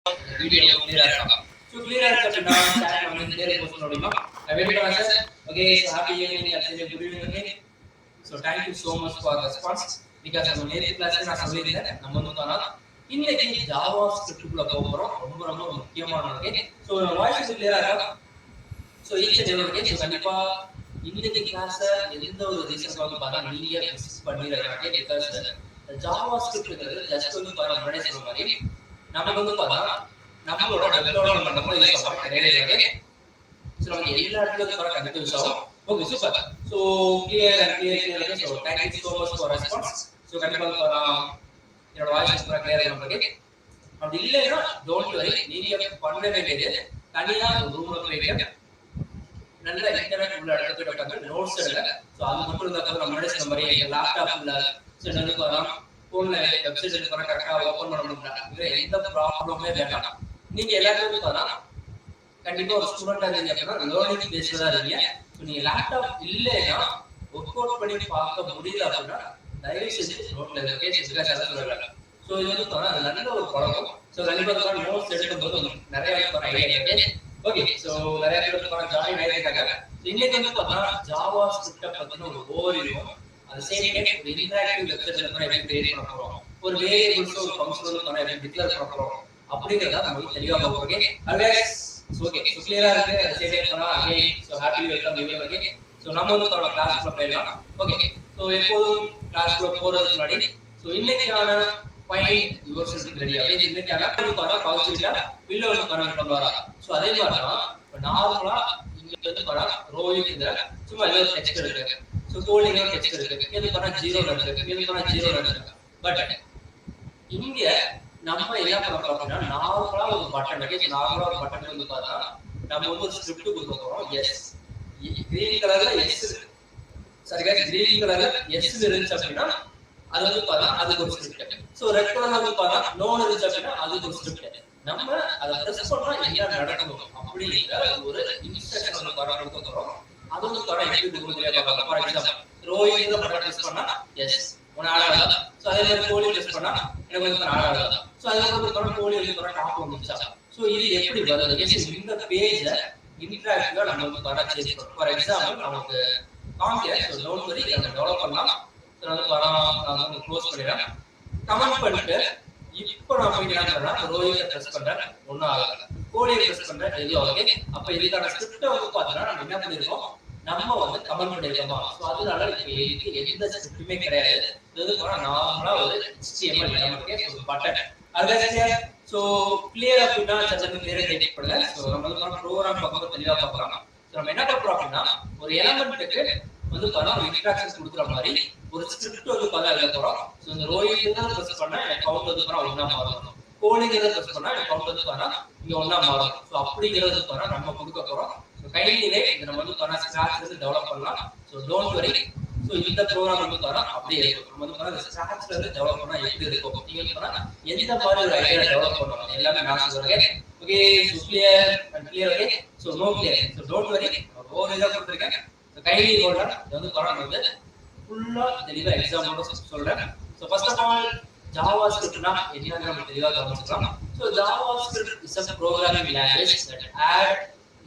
Video கிளியரா இருக்கா? So கிளியரா இருக்கு அப்படின்னா சேனல் வந்து கிளியர் போஸ்ட் பண்ண முடியுமா? வெயிட் பண்ணுங்க sir. Okay, happy evening at good evening. So thank you so much for response. Because நம்ம நேற்று கிளாஸ்ல நான் சொல்லியிருந்தேன், நம்ம வந்து பார்த்தா இன்னைக்கு ஜாவா ஸ்கிரிப்டுக்குள்ள போகிறோம். ரொம்ப ரொம்ப முக்கியமான ஓகே. ஸோ வாய்ஸ் கிளியரா இருக்கா? So each and every so கண்டிப்பா இன்னைக்கு கிளாஸை எந்த ஒரு ரீசனுக்கு வந்து பார்த்தா நீங்க மிஸ் பண்ணிடுறாங்க. பிகாஸ் ஜாவா ஸ்கிரிப்ட்ங்கிறது ஜஸ்ட் வந்து பாருங்க முன்னாடி சொன்ன மாதிரி நமக்கு வந்து பார்த்தா நம்மளோட டெவலப்மெண்ட் பண்ணும்போது யூஸ் ஆகும் கிடையாது. ஸோ நமக்கு எல்லா இடத்துலையும் பார்த்தா கண்டிப்பாக யூஸ் ஆகும். Okay super. So clear. So thank you so much for response. So கண்டிப்பாக என்னோட வாய்ஸ் கிளியர் நமக்கு. அப்படி இல்லைன்னா டோன்ட் வரி, நீங்க பண்ண வேண்டியது தனியாக ஒரு ரூம்ல போயிட்டு நல்ல இன்டர்நெட் உள்ள இடத்துக்கு உட்காந்து நோட்ஸ் எடுங்க. ஸோ அது மட்டும் இருந்தால் நம்ம சொன்ன மாதிரி லேப்டாப்ல சின்னதுக்கு வரலாம், ஃபோன்ல வெப்சைட் பண்ண கரெக்டாக ஓப்பன் பண்ண முடியல, எந்த ப்ராப்ளமே வேண்டாம். நீங்க எல்லாத்துக்கும் பார்த்தா கண்டிப்பா ஒரு ஸ்டூடெண்டா இருந்தீங்க அப்படின்னா லேர்னிங் பேஸ்ல தான் இருக்கீங்க. ஸோ நீங்க லேப்டாப் இல்லைன்னா ஒர்க் அவுட் பண்ணி பார்க்க முடியல அப்படின்னா தயவு செஞ்சு நோட்ல சொல்லலாம். ஸோ இது வந்து அது நல்ல ஒரு பழக்கம். ஸோ கண்டிப்பா நோட்ஸ் எடுக்கும்போது நிறைய ஐடியா இருக்கு. ஓகே, ஸோ நிறைய பேர் ஜாயின் ஆயிருக்காங்க. இன்னைக்கு வந்து பார்த்தா ஜாவா ஸ்கிரிப்டை பத்தின ஒரு ஓவர்வியூ, அது சேம் டைம் ஒரு இன்டராக்டிவ் லெக்சர்ல எப்படி கிரியேட் பண்ண போறோம், ஒரு வேரியபிள்ஸ் ஒரு ஃபங்க்ஷனல் எப்படி டிக்ளேர் பண்ண போறோம் அப்படிங்கறத நம்ம தெளிவா பார்ப்போம். Okay always okay. ஸோ கிளியரா இருக்கு. சேம் டைம் பண்ணா again so happy welcome you. Okay, so நம்ம வந்து கிளாஸ்க்குள்ள போயிடலாம். ஓகே, ஸோ எப்போதும் கிளாஸ்க்குள்ள போறதுக்கு முன்னாடி ஸோ இன்னைக்கான ஃபைண்ட் யுவர் ரெடி அப்படின்னு இன்னைக்கான பாசிட்டிவா வில்ல வந்து கொண்டு வரா. ஸோ அதே மாதிரி தான் இப்போ நார்மலா இங்க வந்து ரோயிங் சும்மா ஏதோ டெக்ஸ்ட் இருக்கு. ஸோ கோடிங் டெக்ஸ்ட் இருக்கு, இது பண்ணா ஜீரோ இருக்கு, இது பண்ணா ஜீரோ இருக்கு. பட் இங்க நம்ம என்ன பண்ண போறோம் அப்படின்னா நார்மலா ஒரு பட்டன் இருக்கு. நார்மலா ஒரு பட்டன் வந்து பார்த்தா நம்ம வந்து ஒரு ஸ்கிரிப்ட் கொடுக்க போறோம். எஸ் கிரீன் கலர்ல எஸ் சரியா, கிரீன் கலர்ல எஸ் இருந்துச்சு அப்படின்னா அது வந்து பார்த்தா அதுக்கு ஒரு ஸ்கிரிப்ட். ஸோ ரெட் கலர்ல வந்து பார்த்தா நோன் இருந்துச்சு அப்படின்னா அதுக்கு ஒரு ஸ்கிரிப்ட். நம்ம அதை ப்ரெஸ் பண்ணா என்ன நடக்கணும் அப்படிங்கிற ஒரு இன்ஸ்ட்ரக்ஷன் வந்து கொடுக்க போறோம். அது வந்து எப்படி for example rowing button press பண்ணா எஸ் ஒன்னு ஆடாதா. ஸோ அதே மாதிரி கோழி ப்ரெஸ் பண்ணா எனக்கு வந்து ஆடாதா. ஸோ அதுக்கப்புறம் கோழி வந்து டாப் வந்துச்சா. ஸோ இது எப்படி வருது இந்த பேஜை இன்டராக்டிவா நம்ம வந்து சேஞ்ச் பண்ணுறோம். ஃபார் எக்ஸாம்பிள் நமக்கு காமிக்கிறேன். ஸோ டோன்ட் வரி, நம்ம டெவலப் பண்ணலாம். நான் க்ளோஸ் பண்ணிடுறேன், கமெண்ட் பண்ணிட்டு இப்போ நான் போய் என்ன பண்றேன்னா ரோயில பிரஸ் பண்றேன், ஒன்னும் ஆகல. கோடியை பிரஸ் பண்றேன், எதுவும் ஓகே. அப்ப இதுக்கான ஸ்கிரிப்டை வந்து பாத்தீங்கன்னா நம்ம என்ன பண்ணிருக்கோம், நம்ம வந்து கமெண்ட் பண்ணிருக்கோமா. ஸோ அதனால இப்ப எந்த ஸ்கிரிப்டுமே கிடையாது. இது நார்மலா ஒரு HTML நமக்கு பட்டன் அது. ஸோ கிளியர் அப்படின்னா கிளியரா டைப் பண்ணுங்க. ஸோ நம்ம வந்து ப்ரோக்ராம் பக்கம் தெளிவா பார்க்கலாம். ஸோ நம்ம என்ன பண்றோம் அப்படின்னா ஒரு எலமெண்ட்டுக்கு வந்து பார்த்தா இன்ஸ்ட்ரக்ஷன்ஸ் கொடுக்குற மாதிரி ஒரு ஸ்கிரிப்ட் வந்து பார்த்தா எழுத போறோம். ஸோ இந்த ரோயிங் தான் ப்ரெஸ் பண்ணா எனக்கு கவுண்ட் வந்து பார்த்தா ஒன்னா மாறும், கோடிங் தான் ப்ரெஸ் பண்ணா எனக்கு கவுண்ட் வந்து பார்த்தா இங்க ஒன்னா மாறும். ஸோ அப்படிங்கிறது பார்த்தா நம்ம கொடுக்க போறோம். ஸோ கையிலே இதை நம்ம வந்து பார்த்தா ஸ்கிராட்ச்ல இருந்து டெவலப் பண்ணலாம். ஸோ டோன்ட் வரி. ஸோ இந்த ப்ரோக்ராம் வந்து பார்த்தா அப்படியே இருக்கும். நம்ம வந்து பார்த்தா ஸ்கிராட்ச்ல இருந்து டெவலப் பண்ணா எப்படி இருக்கும், நீங்க பார்த்தா எந்த மாதிரி ஒரு ஐடியா டெவலப் பண்ணுவோம் எல்லாமே நான் சொல்றேன். Okay, so clear okay. So no clear. So don't worry, ஒரு இதாக கொடுத்துருக்கேன். கைலி ஹோல்டர் வந்து வந்து ஃபுல்லா தெளிவா எக்ஸாம்பிளோட சொல்றேன். So first of all Java ஸ்கிரிப்ட்னா என்னன்னு நம்ம தெளிவாக கவனிச்சுக்கலாம். So JavaScript is a programming language that add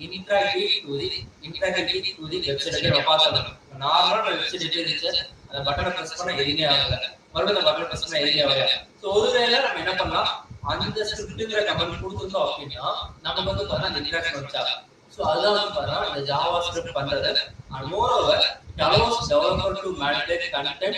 interactivity to the website. நம்ம பார்த்தோம் நார்மலா வெப்சைட் எப்படி இருந்துச்சு, அந்த பட்டனை பிரஸ் பண்ணா எதுவுமே ஆகல, மறுபடியும் அந்த பட்டனை பிரஸ் பண்ணா எதுவுமே ஆகல. ஸோ ஒருவேளை நம்ம என்ன பண்ணலாம், அந்த ஸ்கிரிப்ட்ங்கிற கமெண்ட் கொடுத்துருந்தோம் அப்படின்னா நமக்கு வந்து பார்த்தா அந்த இன்டராக்ஷன் வச்சா. ஸோ அதுதான் வந்து பார்த்தா இந்த ஜாவா ஸ்கிரிப்ட் பண்றது. And moreover, it allows developer to manipulate content,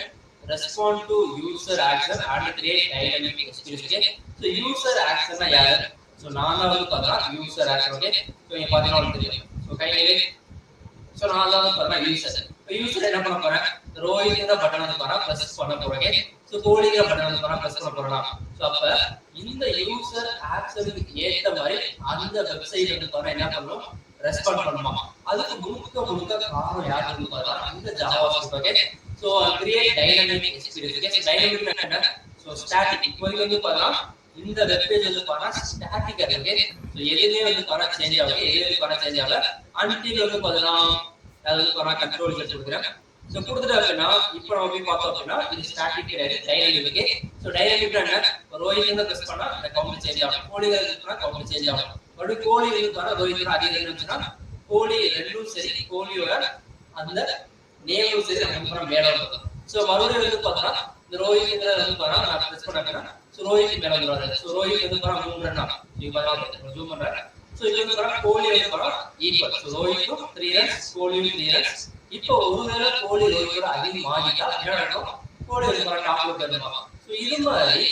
respond to user action and create dynamic experience. So user action na yaar. So நான் வந்து பார்த்தா user action. ஓகே, ஸோ இங்க பார்த்தீங்கன்னா தெரியும். ஸோ கையிலே ஸோ நான் தான் வந்து பார்த்தா யூசர். இப்போ யூசர் என்ன பண்ண போறேன், ரோயிங்கிற பட்டன் வந்து பார்த்தா ப்ரெஸ் பண்ண போறேன். ஸோ கோடிங்கிற பட்டன் வந்து பார்த்தா ப்ரெஸ் பண்ண போறேன். ஸோ அப்ப இந்த யூசர் ஆக்ஷனுக்கு ஏற்ற மாதிரி அந்த வெப்சைட் வந்து பார்த்தா என்ன பண்ணும், ரெஸ்பாண்ட் பண்ணுமா. அதுக்கு முழுக்க காரணம் யார் வந்து பார்த்தா இந்த Java script. Okay, so create dynamic experience. Okay, dynamic என்ன, ஸோ ஸ்டாட்டிக். இப்போதைக்கு வந்து பார்த்தா இந்த வெப் பேஜ் வந்து பார்த்தா ஸ்டாட்டிக்கா இருக்கு. ஸோ எதுவுமே வந்து பார்த்தா சேஞ்ச் ஆகுது, எதுவுமே பார்த்தா சேஞ்ச் ஆகல. அன்டில் வந்து பார்த்தீங்கன்னா அது வந்து பார்த்தா கண்ட்ரோல் கொடுக்குறேன். ஸோ கொடுத்துட்டு அப்படின்னா இப்போ நம்ம போய் பார்த்தோம் அப்படின்னா இது ஸ்டாட்டிக் கிடையாது, டைனமிக். ஸோ டைனமிக் என்ன, ரோஹித் வந்து பிரஸ் பண்ணா அந்த கவுண்ட் சேஞ்ச் ஆகும். கோலி இருக்குன்னா கவுண்ட் சேஞ்ச் ஆகும். மறுபடியும் கோலி இருக்குன்னா ரோஹித் அதே இருந்துச்சுன்னா கோலி ரெண்டும் சரி கோலியோட அந்த நேமும் சரி நம்ம மேல இருக்கும். ஸோ மறுபடியும் வந்து பார்த்தா இந்த ரோஹித் வந்து பார்த்தா நான் பிரஸ் பண்ணா ஸோ ரோஹித் மேல வந்துருவாரு. ஸோ ரோஹித் வந்து பார்த்தா 3 ரன் ஆகும். ஜூம் பண்றேன். ஸோ இது வந்து பார்த்தா கோலி வந்து பார்த்தா ஈக்குவல். ஸோ ரோஹித்தும் 3 ரன்ஸ் கோலியும் 3 ரன்ஸ். இப்போ ஒருவேளை கோலி ரோஹித்தோட அதிகம் ஆகிட்டா என்ன நடக்கும்? கோலி வந்து பார்த்தா டாப்ல போயிருப்பாங்க. ஸோ இது மாதிரி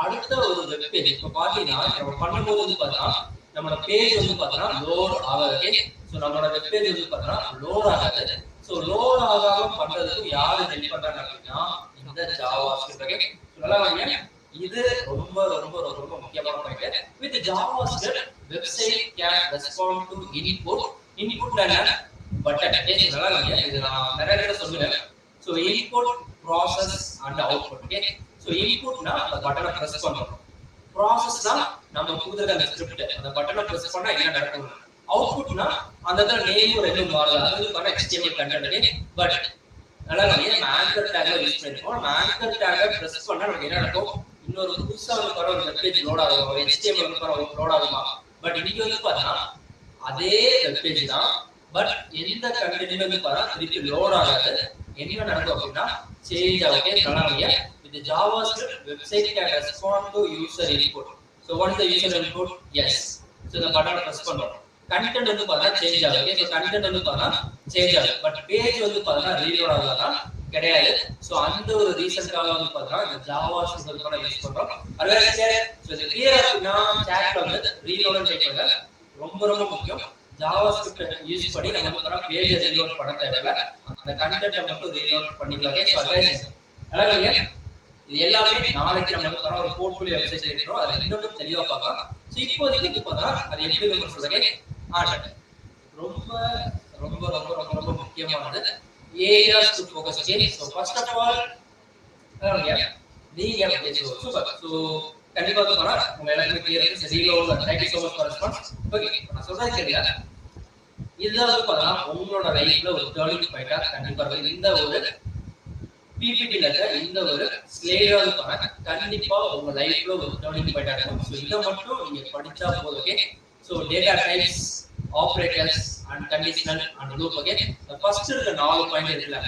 அடுத்த ஒரு வெப் பேஜ் இப்போ பாத்தீங்கன்னா நம்ம பண்ணும்போது வந்து பார்த்தா நம்மளோட பேஜ் வந்து பார்த்தா லோட் ஆகாது. ஸோ நம்மளோட வெப் பேஜ் வந்து பார்த்தா லோட் ஆகாது. ஸோ லோட் ஆகாம பண்றதுக்கு யாரு ஹெல்ப் பண்றாங்க அப்படின்னா இந்த ஜாவாஸ்கிரிப்ட். நல்லா வாங்க, இது ரொம்ப ரொம்ப ரொம்ப முக்கியமான point. With JavaScript website can respond to input. Input என்ன பட்டன். நல்லா வாங்க, இது நான் நிறைய தடவை சொல்லுவேன். So input process and output. Okay, so இன்புட்னா அந்த பட்டனை பிரஸ் பண்றோம். ப்ராசஸ்னா நம்ம கொடுக்குற அந்த ஸ்கிரிப்ட் அந்த பட்டனை பிரஸ் பண்ணா என்ன நடக்கும். அவுட்புட்னா அந்த இடத்துல நேமும் ரெண்டும் மாறுது. அது பண்ண HTML கண்டென்ட். பட் நல்லா நம்ம ஆங்கர் டேக்ல யூஸ் பண்ணிருக்கோம். ஆங்கர் டேக்ல பிரஸ் பண்ணா நமக்கு என்ன நடக்கும்? இன்னொரு புதுசா வந்து வர ஒரு வெப் பேஜ் லோட் ஆகும். ஒரு HTML வந்து லோட் ஆகுமா? பட் இன்னைக்கு வந்து பார்த்தா அதே வெப் பேஜ் தான். பட் எந்த கண்டென்ட் வந்து பார்த்தா திருப்பி லோட் ஆகாது. என்ன நடக்கும் அப்படின்னா சேஞ்ச் ஆகும். நல்லா நம்ம with the JavaScript website can respond to user input. So what is the user input? Yes. So the button press பண்றோம். கண்டென்ட் வந்து பார்த்தா சேஞ்ச் ஆகும். ஓகே, ஸோ கண்டென்ட் வந்து பார்த்தா சேஞ்ச் ஆகும். பட் பேஜ் வந்து பார்த்தா ரீலோட் ஆகுதுன்னா கிடையாது. ஸோ அந்த ஒரு ரீசன்க்காக வந்து பார்த்தா இந்த ஜாவாஸ்கிரிப்ட் வந்து யூஸ் பண்றோம். அதுவே ஸோ இது கிளியர் அப்படின்னா சாட்ல வந்து ரீலோட் டைப் பண்ணுங்க. ரொம்ப ரொம்ப முக்கியம். ஜாவாஸ்கிரிப்ட் யூஸ் பண்ணி நம்ம வந்து பேஜ் ரீலோட் பண்ண தேவையில்ல. அந்த கண்டென்ட்டை மட்டும் ரீலோட் பண்ணிக்கலாம். ஓகே, ஸோ அட்வைஸ் அழகா இது எல்லாமே நாளைக்கு நம்ம வந்து ஒரு போர்ட்ஃபோலியோ வெப்சைட் இருக்கிறோம். அதை இன்னும் தெளிவா பார்க்கலாம். ஸோ இப்போதைக்கு வந்து பார்த்தா அது எப்படி நம்ம சொல்றேன் ரொம்ப ரொம்ப ரொம்ப ரொம்ப ரொம்ப முக்கியமானது areas to focus. Okay, so first of all நீங்க சூப்பர். ஸோ கண்டிப்பா வந்து பார்த்தா உங்க எல்லாருமே கிளியர் இருக்கு. Reload. Thank you so much for response. Okay, நான் சொல்றது தெரியல. இதுதான் வந்து பார்த்தா உங்களோட லைஃப்ல ஒரு டர்னிங் பாயிண்டா கண்டிப்பா இருக்கு. இந்த ஒரு பிபிடில இந்த ஒரு ஸ்லைடா வந்து கண்டிப்பா உங்க லைஃப்ல ஒரு டர்னிங் பாயிண்டா இருக்கும். ஸோ இதை மட்டும் நீங்க படிச்சா போதும். Okay, so data types, operators and conditional and loop. Okay, first இருக்க 4 பாயிண்ட் இருக்குல்ல,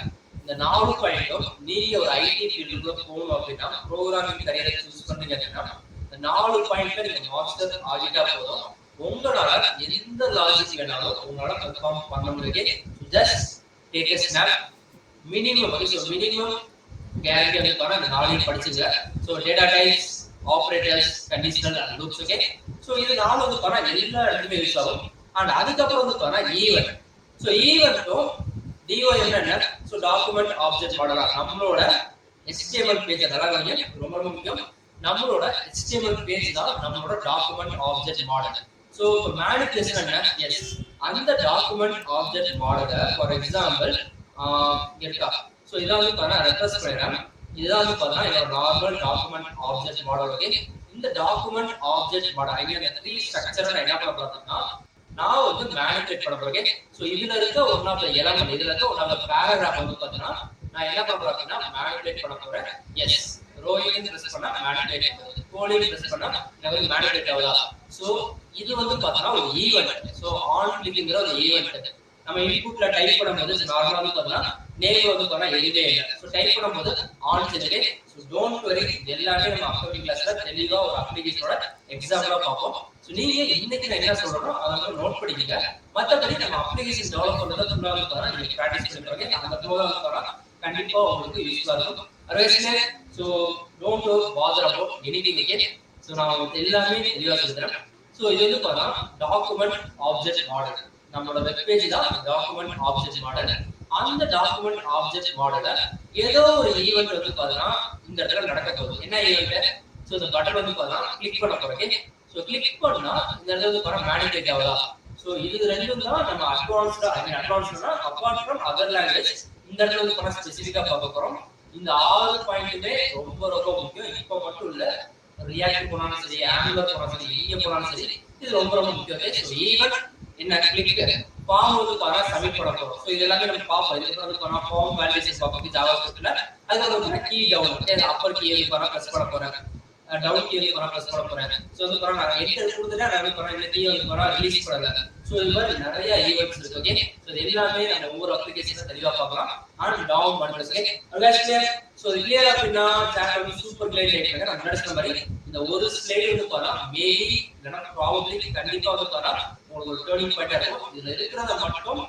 இந்த 4 பாயிண்ட்டும் நீங்க ஒரு ஐடி ஃபீல்டுக்குள்ள போகணும் அப்படின்னா ப்ரோக்ராமிங் கரியரை சூஸ் பண்ணீங்க அப்படின்னா இந்த 4 பாயிண்ட்ல நீங்க மாஸ்டர் ஆகிட்டா போதும். உங்களால எந்த லாஜிக் வேணாலும் உங்களால பெர்ஃபார்ம் பண்ண முடியும். Just take a snap. Minimum so minimum guarantee வந்து பார்த்தா இந்த 4 படிச்சுங்க. So data types, operators, conditional and loops. Okay, so இது 4 வந்து பார்த்தா எல்லா இடத்துலையும் யூஸ் ஆகும். அண்ட் அதுக்கப்புறம் வந்து பார்த்தா ஈவென்ட். ஸோ ஈவென்ட்டும் டிஓஎம் என்ன? ஸோ டாக்குமெண்ட் ஆப்ஜெக்ட் மாடலா நம்மளோட HTML பேஜ். நல்லா ரொம்ப ரொம்ப முக்கியம். நம்மளோட HTML பேஜ் தான் நம்மளோட document object model. So manipulation என்ன? எஸ், அந்த டாக்குமெண்ட் ஆப்ஜெக்ட் மாடலை ஃபார் எக்ஸாம்பிள் இருக்கா. ஸோ இதான் வந்து பார்த்தா ரெஃப்ரெஷ் பண்ணிடுறேன். இதுதான் வந்து பார்த்தா என்னோட normal document object model. Okay, இந்த டாக்குமெண்ட் ஆப்ஜெக்ட் மாடல் ஐ மீன் 3 ஸ்ட்ரக்சரை நான் என்ன பண்ண போறேன்னா நான் வந்து மேனிபுலேட் பண்ண போறேன். ஸோ இதுல இருக்க ஒன் ஆஃப் த எலமெண்ட், இதுல இருக்க ஒன் ஆஃப் த பேராகிராஃப் வந்து பார்த்தீங்கன்னா நான் என்ன பண்ண போறேன் அப்படின்னா மேனிபுலேட் பண்ண போறேன். எஸ், ரோஹித் பிரஸ் பண்ணா மேனிபுலேட் ஆகுது, கோலி பிரஸ் பண்ணா எனக்கு மேனிபுலேட் ஆகுதா. ஸோ இது வந்து பார்த்தீங்கன்னா ஒரு ஈவெண்ட். ஸோ ஆன் கிளிக்ங்கிற ஒரு ஈவெண்ட். நம்ம இன்புட்ல டைப் பண்ணும்போது நார்மலா வந்து பார்த்தீங்கன்னா நேம் வந்து பார்த்தா எதுவே இல்லை. ஸோ டைப் பண்ணும்போது ஆன் செஞ்சு. ஸோ டோன்ட் வரி, எல்லாமே நம்ம அப்கமிங் கிளாஸ்ல தெளிவா ஒரு அப்ளிகேஷனோட எக்ஸாம்பிளா பார்ப்போம். ஸோ நீங்க இன்னைக்கு நான் என்ன சொல்றோம் அதை வந்து நோட் பண்ணிக்கங்க. மற்றபடி நம்ம அப்ளிகேஷன் டெவலப் பண்றதை ஃபுல்லாக வந்து பார்த்தா நீங்க ப்ராக்டிஸ் பண்ணிப்பாங்க. அந்த ப்ரோக்ராம் வந்து பார்த்தா கண்டிப்பா உங்களுக்கு யூஸ்ஃபுல்லா இருக்கும். Otherwise so don't father about anything. Okay, so நான் எல்லாமே தெளிவா சொல்லித்தரேன். ஸோ இது வந்து பார்த்தா டாக்குமெண்ட் ஆப்ஜெக்ட் மாடல். நம்மளோட வெப் பேஜ் தான் டாக்குமெண்ட் ஆப்ஜெக்ட் மாடல். அந்த டாக்குமெண்ட் ஆப்ஜெக்ட் மாடல ஏதோ ஒரு ஈவெண்ட் வந்து பார்த்தீங்கன்னா இந்த இடத்துல நடக்க போகுது. என்ன ஈவெண்ட்? ஸோ இந்த பட்டன் வந்து பார்த்தீங்கன்னா கிளிக் பண்ண போறேன். ஸோ கிளிக் பண்ணா இந்த இடத்துல வந்து பார்த்தா மேனிபுலேட் ஆகுதா. ஸோ இது ரெண்டும் தான் நம்ம அட்வான்ஸ்டா அட்வான்ஸ்டா அப்பார்ட் ஃப்ரம் அதர் லாங்குவேஜ் இந்த இடத்துல வந்து பார்த்தா ஸ்பெசிஃபிக்கா பார்க்க போறோம். இந்த 6 பாயிண்ட்டுமே ரொம்ப ரொம்ப முக்கியம். இப்போ மட்டும் இல்ல, ரியாக்ட் போனாலும் சரி, ஆங்குலர் போனாலும் சரி, எங்க போனாலும் சரி, இது ரொம்ப ரொம்ப முக்கியம். ஸோ ஈவெண்ட் என்ன? கிளிக். ஃபார்ம் வந்து பார்த்தா சப்மிட் பண்ண போறோம். ஸோ இது எல்லாமே நம்ம பார்ப்போம். இதுக்கு வந்து பார்த்தா ஃபார்ம் வேலிடேஷன் பார்ப்போம் ஜாவாஸ்கிரிப்ட்ல. அதுக்கு வந்து கீ டவுன் அப்பர் கீ வந்து பார்த்தா பிரஸ் பண்ண போறேன். டவுன் கீ வந்து ப்ரெஸ் பண்ண போறேன். சோ வந்து நான் என்டர் கொடுத்துட்டா நான் வந்து இந்த கீ வந்து ரிலீஸ் பண்ணல. சோ இது மாதிரி நிறைய ஈவென்ட்ஸ் இருக்கு. ஓகே, சோ இது எல்லாமே நம்ம ஒவ்வொரு அப்ளிகேஷன்ல தெளிவா பார்க்கலாம். ஆன் டவுன் பண்ணுங்க. ஓகே, சோ இது கிளியர் அப்படினா சாட் வந்து சூப்பர் கிளியர் டைப் பண்ணுங்க. நான் முன்னாடி சொன்ன மாதிரி இந்த ஒரு ஸ்லைடு வந்து பாத்தா மேபி இல்லனா ப்ராபபிலி கண்டிப்பா வந்து பாத்தா உங்களுக்கு ஒரு டர்னிங் பாயிண்டா இருக்கும். இதுல இருக்கிறத மட்டும்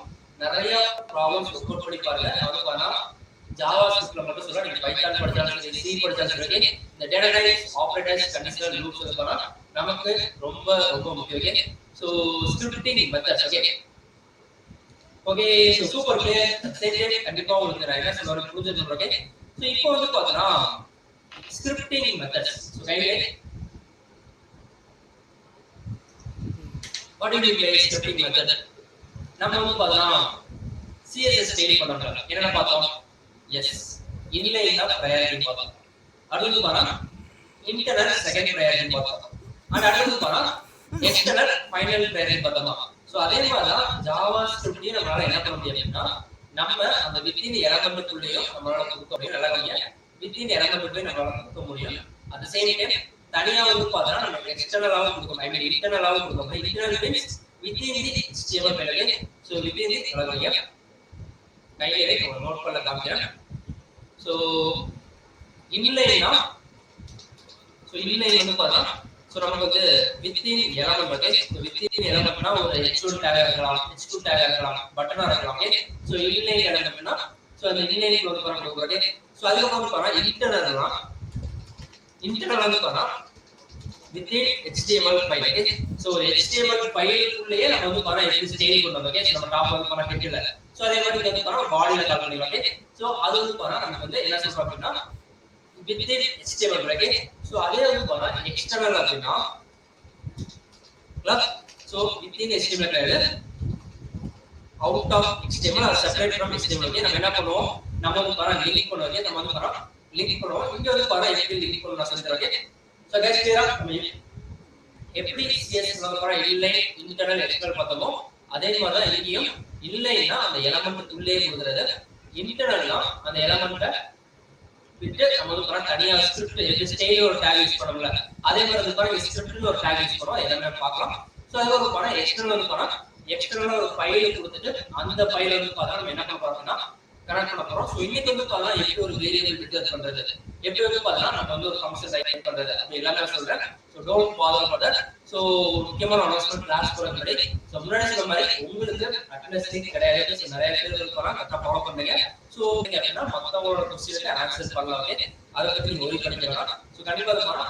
நிறைய ப்ராப்ளம்ஸ் ஒர்க் பண்ணி பாருங்க. அது பாத்தா ஜாவா ஸ்கிரிப்ட்ல மட்டும் சொல்றேன். நீங்க பைத்தான் படிச்சாலும் சரி, சி படிச்சாலும் சரி, இந்த data types, operators, conditional loops வந்து நமக்கு ரொம்ப ரொம்ப முக்கியம். Okay, so scripting methods. Okay, so super clear. சரி, கண்டிப்பா உங்களுக்கு நான் என்ன சொல்றேன் புரிஞ்சு சொல்றேன். ஓகே, சோ இப்போ வந்து பார்த்தா ஸ்கிரிப்டிங் மெத்தட்ஸ். சோ கையிலே what to you play scripting method? நம்ம வந்து பார்த்தா CSS ஸ்டைல் பண்றோம். என்னென்ன பார்த்தோம்? எஸ், இன்லைன்ல ப்ரையாரிட்டி பார்த்தோம். அடுத்து பார்த்தா இன்டர்னல் செகண்ட் ப்ரையாரிட்டி பார்த்தோம். அண்ட் அடுத்து பார்த்தா எக்ஸ்டர்னல் ஃபைனல் ப்ரையாரிட்டி பார்த்தோம். சோ அதே மாதிரி தான் ஜாவா ஸ்கிரிப்ட்லயே நம்மளால என்ன பண்ண முடியும் அப்படின்னா நம்ம அந்த வித்தின் எலமெண்ட்டுக்குள்ளேயும் நம்மளால கொடுக்க முடியும். நல்லா கவனிங்க, வித்தின் எலமெண்ட்டுக்குள்ளே நம்மளால கொடுக்க முடியும். அட் சேம் டைம் தனியா வந்து பார்த்தா நம்ம எக்ஸ்டர்னலாவும் கொடுக்கணும். ஐ மீன் இன்டர்னலாவும் கொடுக்கணும். இன்டர்னல் மீன்ஸ் வித்தின் தி HTML ஃபைல். சோ வித்தின் தி நல்லா கவனிங்க, கையிலே ஒரு நோட் பண்ணல காமிக்கிறேன். சோ இன்லைனா, சோ இன்லைன் வந்து பார்த்தா சோ நமக்கு வந்து within element. Okay, so within எலமெண்ட்னா ஒரு H1 டேக் இருக்கலாம், H2 டேக் இருக்கலாம், பட்டனா இருக்கலாம். ஓகே, சோ இன்லைன் எலமெண்ட்னா சோ அந்த இன்லைனுக்கு வந்து பாருங்க. ஓகே, சோ அதுக்கு வந்து பாருங்க இன்டர்னல்னா, இன்டர்னல் வந்து பாருங்க within HTML file. Okay, so ஒரு HTML ஃபைலுக்குள்ளேயே நம்ம வந்து பாருங்க எப்படி ஸ்டைல் பண்ணனும். ஓகே, சோ நம்ம டாப் வந்து பாருங்க ஹெட்ல. சோ அதே மாதிரி வந்து பாருங்க பாடில கால் பண்ணிக்கலாம். ஓகே, சோ அது வந்து பாருங்க நமக்கு வந்து என்ன சொல்றோம் அப்படினா within HTML bracket. So அதே வந்து பாருங்க எக்ஸ்டர்னல் அப்படினா so within HTML bracket out of HTML or separate from HTML. Okay, நம்ம என்ன பண்ணுவோம், நம்ம வந்து பாருங்க லிங்க் பண்ணுவோம். ஓகே, நம்ம வந்து பாருங்க லிங்க் பண்ணுவோம். இங்க வந்து பாருங்க எப்படி லிங்க் பண்ணனும் நான் சொல்றேன். ஓகே, சோ गाइस கிளியரா நம்ம எப்படி CSS ல பாருங்க இன்லைன் இன்டர்னல் எக்ஸ்டர்னல் பார்த்தோமோ அதே மாதிரி தான் இங்கேயும் இன்லைன்னா அந்த எலமெண்ட் உள்ளே கொடுக்கிறது, இன்டர்னல்னா அந்த எலமெண்ட்ட விட்டு நம்ம வந்து பாருங்க தனியா ஸ்கிரிப்ட் எப்படி ஸ்டைல் ஒரு டாக் யூஸ் பண்ணோம்ல அதே மாதிரி வந்து பாருங்க ஸ்கிரிப்ட்ல ஒரு டாக் யூஸ் பண்ணுவோம். எல்லாமே பார்க்கலாம். சோ அது வந்து பாருங்க எக்ஸ்டர்னல் வந்து பாருங்க எக்ஸ்டர்னல் ஒரு ஃபைல் கொடுத்துட்டு அந்த ஃபைல் வந்து பாருங்க நம்ம என்ன பண்ண போறோம்னா கனெக்ட் பண்ண போறோம். சோ இன்னைக்கு வந்து பாருங்க எப்படி ஒரு வேரியபிள் டிக்ளேர் பண்றது, எப்படி வந்து பாருங்க நம்ம வந்து ஒரு ஃபங்க்ஷன் டைப் பண்றது அப்படி எல்லாமே சொல்றேன். So don't father for that. So முக்கியமான அனௌன்ஸ்மென்ட் கிளாஸ் போற முன்னாடி சோ முன்னாடி சொன்ன மாதிரி உங்களுக்கு அட்டெண்டன்ஸ் லிங்க் கிடையாது. சோ நிறைய பேர் இருப்பாங்க, கரெக்ட்டா ஃபாலோ பண்ணுங்க. சோ நீங்க அப்படினா மத்தவங்களோட क्वेश्चनக்கு ஆன்சர் பண்ணலாம். ஓகே, அத பத்தி நீங்க worry பண்ணிக்கலாம். சோ கண்டிப்பா அதனால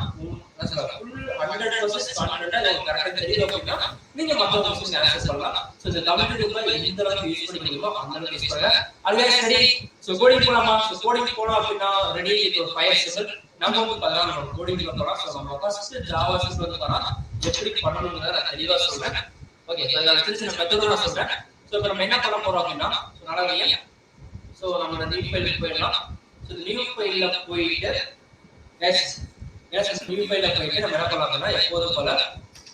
நான் சொல்றேன் full 100% கான்ஃபிடென்ட்டா உங்களுக்கு கரெக்ட்டா தெரியும் அப்படினா நீங்க மத்தவங்க क्वेश्चनக்கு ஆன்சர் பண்ணலாம். சோ இந்த கம்ப்யூட்டர்ல எந்த அளவுக்கு யூஸ் பண்ணிக்கிறீங்களோ அந்த அளவுக்கு யூஸ் பண்ணுங்க. Always ready. சோ கோடிங் போலாமா? சோ கோடிங் போலாம் அப்படினா ரெடி வித் ஒரு 5 ஸ்டெப் நம்ம வந்து பார்த்தா நம்ம கோடிங்ல போறோம். சோ நம்ம ஃபர்ஸ்ட் ஜாவா ஸ்கிரிப்ட் வந்து பார்த்தா எப்படி பண்ணணும்ங்கறத நான் தெளிவா சொல்றேன். ஓகே, சோ அத திருச்சி நான் மெத்தட் நான் சொல்றேன். சோ இப்போ நம்ம என்ன பண்ண போறோம் அப்படினா சோ நாளைக்கு சோ நம்ம நியூ ஃபைலுக்கு போயிடலாம். சோ நியூ ஃபைல்ல போயிட்டு நியூ ஃபைல்ல போயிட்டு நம்ம என்ன பண்ணலாம் அப்படினா எப்போதும் போல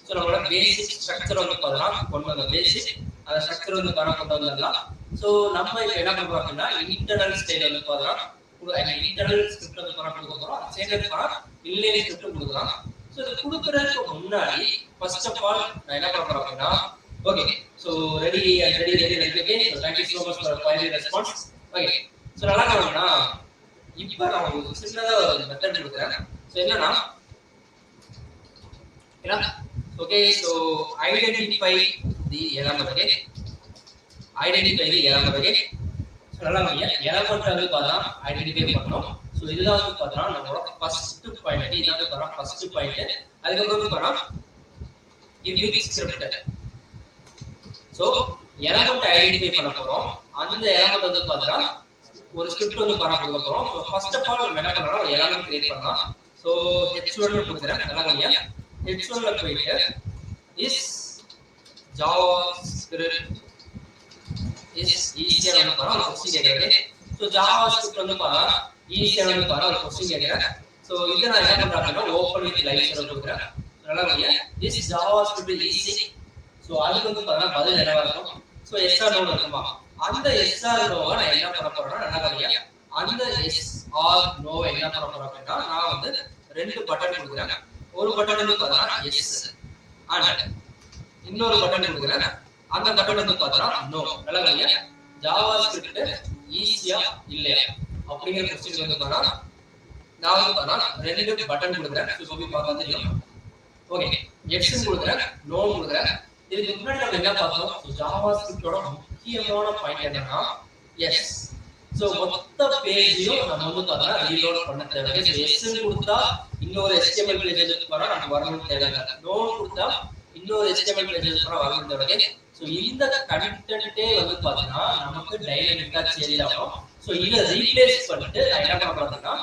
சோ நம்மளோட பேசிக் ஸ்ட்ரக்சர் வந்து பார்த்தா கொண்டு வந்த பேசிக் அந்த ஸ்ட்ரக்சர் வந்து கொண்டு வந்துடலாம். சோ நம்ம இப்போ என்ன பண்றோம் அப்படினா இன்டர்னல் ஸ்டைல் வந்து பார்த்தா இன்டர்னல் ஸ்கிரிப்ட் வந்து கொடுக்க போறோம். சேஞ்சஸ் இன்லைன் ஸ்கிரிப்ட் கொடுக்கலாம். சோ இது கொடுக்கறதுக்கு முன்னாடி ஃபர்ஸ்ட் ஆஃப் ஆல் நான் என்ன பண்ண போறேன் அப்படினா okay, so ready. Okay, so thank you so much for fiery response. Okay, so நல்லா கவனிங்க. இப்போ நான் உங்களுக்கு சின்னதா ஒரு மெத்தட் கொடுக்குறேன். சோ என்னன்னா ஓகே, சோ ஐடென்டிஃபை தி எலமெண்ட். ஓகே, ஐடென்டிஃபை தி எலமெண்ட். ஓகே, சோ நல்லா கவனிங்க. எலமெண்ட் வந்து பார்த்தா ஐடென்டிஃபை பண்ணனும். சோ இதுதான் வந்து பார்த்தா நம்மளோட ஃபர்ஸ்ட் பாயிண்ட். இதுதான் வந்து பார்த்தா ஃபர்ஸ்ட் பாயிண்ட். அதுக்கு வந்து பார்த்தா unique script. So element identify பண்ண போறோம். அந்த எலமெண்ட் வந்து பார்த்தா ஒரு ஸ்கிரிப்ட் வந்து கொடுக்க போறோம். சோ ஃபர்ஸ்ட் ஆஃப் ஆல் நம்ம என்ன பண்றோம், ஒரு எலமெண்ட் கிரியேட் பண்ணலாம். சோ h1 ல கொடுக்கிறேன். நல்லா கவனிங்க. h1 ல போயிட்டு இஸ் JavaScript is easier னு பாருங்க ஒரு क्वेश्चन கேக்குறேன். சோ JavaScript வந்து பாருங்க easier னு பாருங்க ஒரு क्वेश्चन கேக்குறேன். சோ இத நான் என்ன பண்றேன் அப்படினா ஓபன் வித் லைவ் சர்வர் கொடுக்கிறேன். நல்லா கவனிங்க. is JavaScript easy. சோ அதுக்கு வந்து பாருங்க பதில் என்னவா இருக்கும்? சோ yes or no இருக்குமா? அந்த yes or no நான் என்ன பண்ண போறேன்னா நல்லா கவனிங்க. அந்த yes or no என்ன பண்ண போறேன் அப்படினா நான் வந்து ரெண்டு பட்டன் கொடுக்குறேன். ஒரு பட்டன் வந்து பார்த்தா எஸ் அண்ட் இன்னொரு பட்டன் கொடுக்குறேன். அந்த பட்டன் வந்து பார்த்தா நோ. நல்லா இல்லையா? ஜாவா ஸ்கிரிப்ட் ஈஸியா இல்லையா அப்படிங்கிற கொஸ்டின் வந்து பார்த்தா நான் வந்து பார்த்தா ரெண்டு பட்டன் கொடுக்குறேன். சொல்லி பார்த்தா தெரியும். ஓகே, எக்ஸ் கொடுக்குறேன், நோ கொடுக்குறேன். இதுக்கு முன்னாடி நம்ம என்ன பார்த்தோம்? ஜாவா ஸ்கிரிப்டோட முக்கியமான பாயிண்ட் என்னன்னா எஸ். சோ மொத்த பேஜையும் நம்ம வந்து பார்த்தா ரீலோட் பண்ண தேவையில்லை. ஸோ எஸ் கொடுத்தா இன்னொரு HTML பேஜ் போனா நம்ம வரணும் தேவையில்லை. நோ கொடுத்தா இன்னொரு HTML பேஜ் போனா வரணும் தேவையில்லை. ஸோ இந்த கண்டென்ட்டே வந்து பார்த்தீங்கன்னா நமக்கு டைனமிக்கா சேஞ்ச் ஆகும். ஸோ இதை ரீப்ளேஸ் பண்ணிட்டு நான் என்ன பண்ண போறேன்னா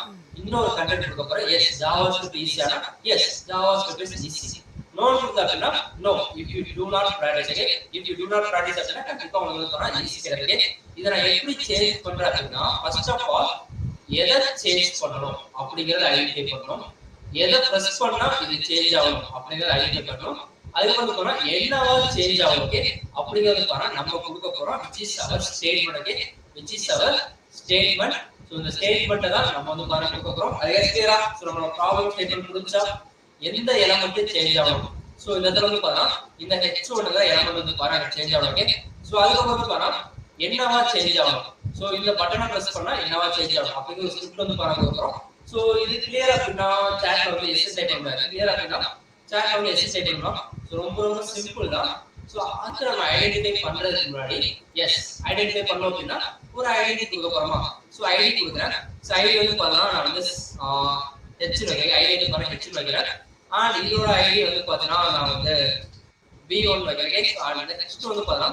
இன்னொரு கண்டென்ட் கொடுக்க போறேன். எஸ் ஜாவா ஸ்கிரிப்ட் ஈஸியான yes JavaScript is easy. No கொடுத்தா no if you do not practice if you do not practice அப்படின்னா கண்டிப்பா உங்களுக்கு போனா ஈஸி கிடையாது. இதை நான் எப்படி சேஞ்ச் பண்றேன் அப்படின்னா ஃபர்ஸ்ட் ஆஃப் ஆல் எதை சேஞ்ச் பண்ணணும் அப்படிங்கறத ஐடென்டிஃபை பண்ணணும். எதை பிரஸ் பண்ணா இது சேஞ்ச் ஆகணும் அப்படிங்கறத ஐடென்டிஃபை பண்ணணும். அதுக்கு வந்து போனா என்னவா சேஞ்ச் ஆகும் ஓகே அப்படிங்கிறது போனா நம்ம கொடுக்க போறோம் which is our statement okay which is our statement. So இந்த ஸ்டேட்மென்ட் தான் நம்ம வந்து பாருங்க கொடுக்க போறோம். அது கிளியரா? சோ நம்ம ப்ராப்ளம் ஸ்டேட்மென்ட் முடிச்சா எந்த எலிமெண்ட் சேஞ்ச் ஆகும். சோ இந்த இடத்துல வந்து பாருங்க இந்த h1 ல எலிமெண்ட் வந்து பாருங்க சேஞ்ச் ஆகும் ஓகே. சோ அதுக்கு வந்து பாருங்க என்னவா சேஞ்ச் ஆகும். சோ இந்த பட்டனை பிரஸ் பண்ணா என்னவா சேஞ்ச் ஆகும் அப்படிங்கிற ஸ்கிரிப்ட் வந்து பாருங்க கொடுக்குறோம். சோ இது கிளியரா அப்படின்னா சாட்ல வந்து எஸ் டைப் பண்ணுங்க. கிளியரா அப்படின்னா சாட்ல வந்து எஸ் டைப் பண்ணலாம். சோ ரொம்ப ரொம்ப சிம்பிள் தான். சோ அது நம்ம ஐடென்டிஃபை பண்றதுக்கு முன்னாடி எஸ் ஐடென்டிஃபை பண்ணோம் அப்படின்னா ஒரு ஐடென்டி கொடுக்க போறோமா. சோ ஐடி கொடுக்குறேன். சோ ஐடி வந்து பார்த்தா நான் வந்து h வைக்கிறேன். ஐடி பண்ண h வைக்கிறேன். அண்ட் இதோட ஐடி வந்து பார்த்தீங்கன்னா நான் வந்து b1 வைக்கிறேன். அண்ட் நெக்ஸ்ட் வந்து பார்த்தா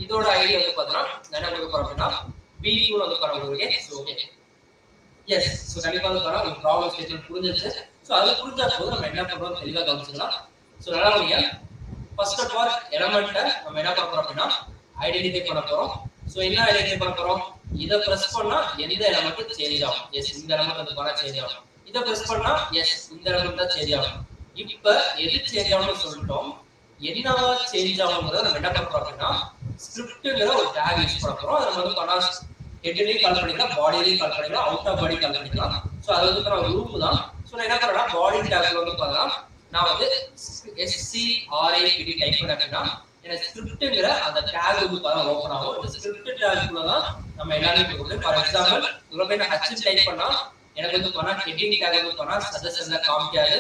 இதோட ஐடி வந்து பார்த்தா நான் என்ன கொடுக்க போறேன் அப்படின்னா b2 வந்து பண்ண போறேன். So okay yes. சோ கண்டிப்பா வந்து பார்த்தா ஒரு ப்ராப்ளம் ஸ்டேட்மென்ட் புரிஞ்சிருச்சு. சோ அது புரிஞ்சா போதும் நம்ம என்ன பண்றோம் தெளிவா கவனிச்சுக்கலாம். சோ நல்லா இல்லையா? ஃபர்ஸ்ட் ஆஃப் ஆல் எலிமெண்ட்டை நம்ம என்ன பண்ண போறோம் அப்படின்னா ஐடென்டிஃபை பண்ண போறோம். சோ என்ன ஐடென்டிஃபை பண்ண போறோம்? இத பிரஸ் பண்ணா எந்த எலிமெண்ட் சேஞ்ச் ஆகும். எஸ் இந்த எலிமெண்ட் வந்து பண்ணா சேஞ்ச் ஆகும். இத பிரஸ் பண்ணா எஸ் இந்த எலிமெண்ட் தான் சேஞ்ச் ஆகும். இப்போ எது சேஞ்ச் ஆகும்னு சொல்லிட்டோம். என்னவா சேஞ்ச் ஆகும்ங்கறத நம்ம என்ன பண்ண போறோம் அப்படின்னா ஸ்கிரிப்ட்ங்கற ஒரு டாக் யூஸ் பண்ண போறோம். அத வந்து பண்ணா ஹெட்லயும் கால் பண்ணிக்கலாம், பாடிலயும் கால் பண்ணிக்கலாம், அவுட் ஆஃப் பாடி கால் பண்ணிக்கலாம். சோ அது வந்து ஒரு லூப் தான். சோ நான் என்ன பண்றேன்னா பாடி டாக்ல வந்து பார்த்தா நான் வந்து SCRAPD டைப் பண்ணேன் அப்படின்னா எனக்கு ஸ்கிரிப்ட்ங்கற அந்த டாக் வந்து பார்த்தா ஓபன் ஆகும். இந்த ஸ்கிரிப்ட் டாக்ல தான் நம்ம எல்லாமே கொடுக்கணும். ஃபார் எக்ஸாம்பிள் இதுல போய் நான் h டைப் பண்ணா எனக்கு வந்து பண்ணா ஹெட்டிங் டாக் வந்து பண்ணா சஜஷன்ல காமிக்காது.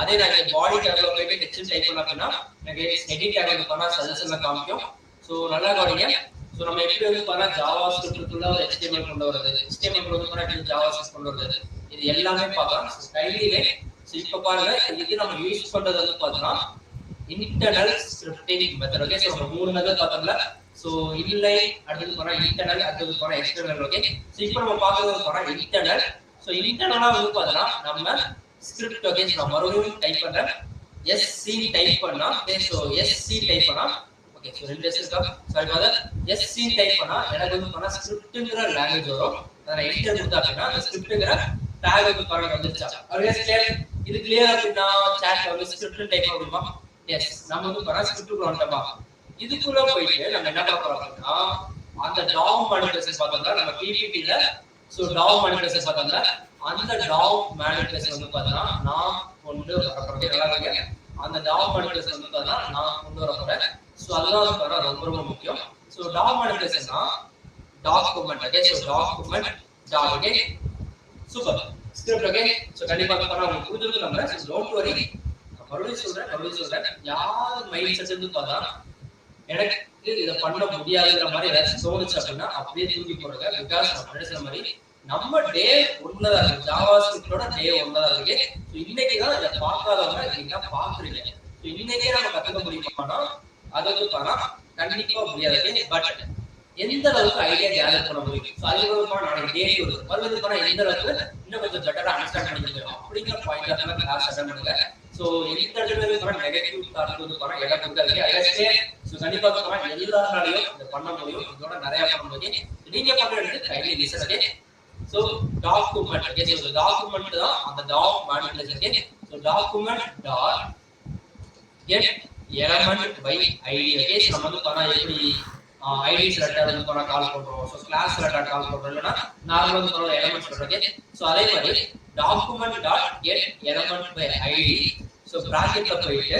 அதே நான் இந்த பாடி டாக்ல போய் h டைப் பண்ணா அப்படின்னா எனக்கு ஹெட்டிங் டாக் வந்து பண்ணா சஜஷன்ல காமிக்கும். சோ நல்லா கவனிங்க. சோ நம்ம எப்படி வந்து பண்ணா ஜாவா ஸ்கிரிப்ட்க்குள்ள ஒரு HTML கொண்டு வரது, HTML கொண்டு பண்ணா எப்படி ஜாவா ஸ்கிரிப்ட் கொண்டு வரது, இது எல்லாமே பார்க்கலாம். சோ கையிலே இப்ப பாருங்க இது நம்ம யூஸ் பண்றது வந்து பார்த்தா internal scripting method okay. So நம்ம மூணு மெத்தட் பார்த்தோம்ல. சோ இன்லைன் அடுத்து போனா இன்டர்னல் அடுத்து போனா எக்ஸ்டர்னல் ஓகே. சோ இப்போ நம்ம பார்க்கிறது போனா இன்டர்னல். சோ இன்டர்னலா வந்து பார்த்தா நம்ம ஸ்கிரிப்ட் ஓகே. சோ நான் மறுபடியும் டைப் பண்றேன். SC டைப் பண்ணா ஓகே. சோ SC டைப் பண்ணா ஓகே. சோ ரெண்டு எஸ் இருக்கா சாரி ஃபாதர் SC டைப் பண்ணா எனக்கு வந்து பண்ணா ஸ்கிரிப்ட்ங்கற லாங்குவேஜ் வரும். அத என்டர் கொடுத்தா அப்படின்னா அந்த ஸ்கிரிப்ட்ங்கற டாக் வந்து பாருங்க வந்துருச்சா. Always clear? இது கிளியர் அப்படின்னா சாட்ல வந்து ஸ்கிரிப்ட் டைப் பண்ணுமா. எஸ் நம்ம வந்து பண்ணா ஸ்கிரிப்ட்க்குள்ள வந்துட்டோமா. இதுக்குள்ள போயிட்டு நம்ம என்ன பண்ண போறோம் அப்படின்னா அந்த டாம் மேனிபுலேஷன் பார்த்தோம்னா நம்ம PPT-ல சோ டாம் மேனிபுலேஷன் பார்த்தோம்னா அந்த டாம் மேனிபுலேஷன் வந்து பார்த்தா நான் கொண்டு வர போறேன். நல்லா இருக்கு. அந்த டாம் மேனிபுலேஷன் வந்து பார்த்தா நான் கொண்டு வர போறேன். சோ அதுதான் வந்து ரொம்ப ரொம்ப முக்கியம். சோ டாம் மேனிபுலேஷன்னா document okay. So document dot okay super script okay. So கண்டிப்பா பண்ணா உங்களுக்கு புரிஞ்சிருக்கும் நம்ம. So don't worry. மறுபடியும் சொல்றேன் யார் மைண்ட் செட் வந்து பார்த்தா எனக்கு இதை பண்ண முடியாதுங்கிற மாதிரி ஏதாச்சும் தோணுச்சு அப்படின்னா அப்படியே தூக்கி போடுங்க. பிகாஸ் நான் படிச்ச மாதிரி நம்ம டே 1 தான் இருக்கு. ஜாவா ஸ்கிரிப்டோட டே 1 தான் இருக்கு. ஸோ இன்னைக்கு தான் இதை பார்க்காதவங்க நீங்க பாக்குறீங்க. ஸோ இன்னைக்கே நம்ம கத்துக்க முடியுமானா அது வந்து பார்த்தா கண்டிப்பா முடியாது. பட் எந்த அளவுக்கு ஐடியா கேதர் பண்ண முடியும். ஸோ அதுக்கப்புறமா நாளைக்கு டேட் வருது மறுபடியும் பண்ணா எந்த அளவுக்கு இன்னும் கொஞ்சம் பெட்டரா அண்டர்ஸ்டாண்ட் பண்ணிக்க அப்படிங்கிற பாயிண்ட் தான் கிளாஸ் அட்டன் பண்ணுங்க. சோ எந்த இடத்துல பண்ணா நெகட்டிவ் தாட் வந்து பண்ணா இடம் கொடுக்காதீங்க. ஐஎஸ்ஏ சோ கண்டிப்பா பண்ணா எல்லாராலையும் இத பண்ண முடியும். இதோட நிறைய பண்ண முடியும். நீங்க பண்றது கையில listen okay. So document okay. So document தான் அந்த doc manipulation okay. So document dot get element by ID okay. So நம்ம வந்து பண்ணா எப்படி ஐடி செலக்டர் வந்து பண்ணா கால் பண்றோம். சோ கிளாஸ் செலக்டர் கால் பண்றோம் இல்லனா நார்மலா வந்து எலிமெண்ட்ஸ் ஓகே. சோ அதே மாதிரி document dot get element by id. So bracketல போயிட்டு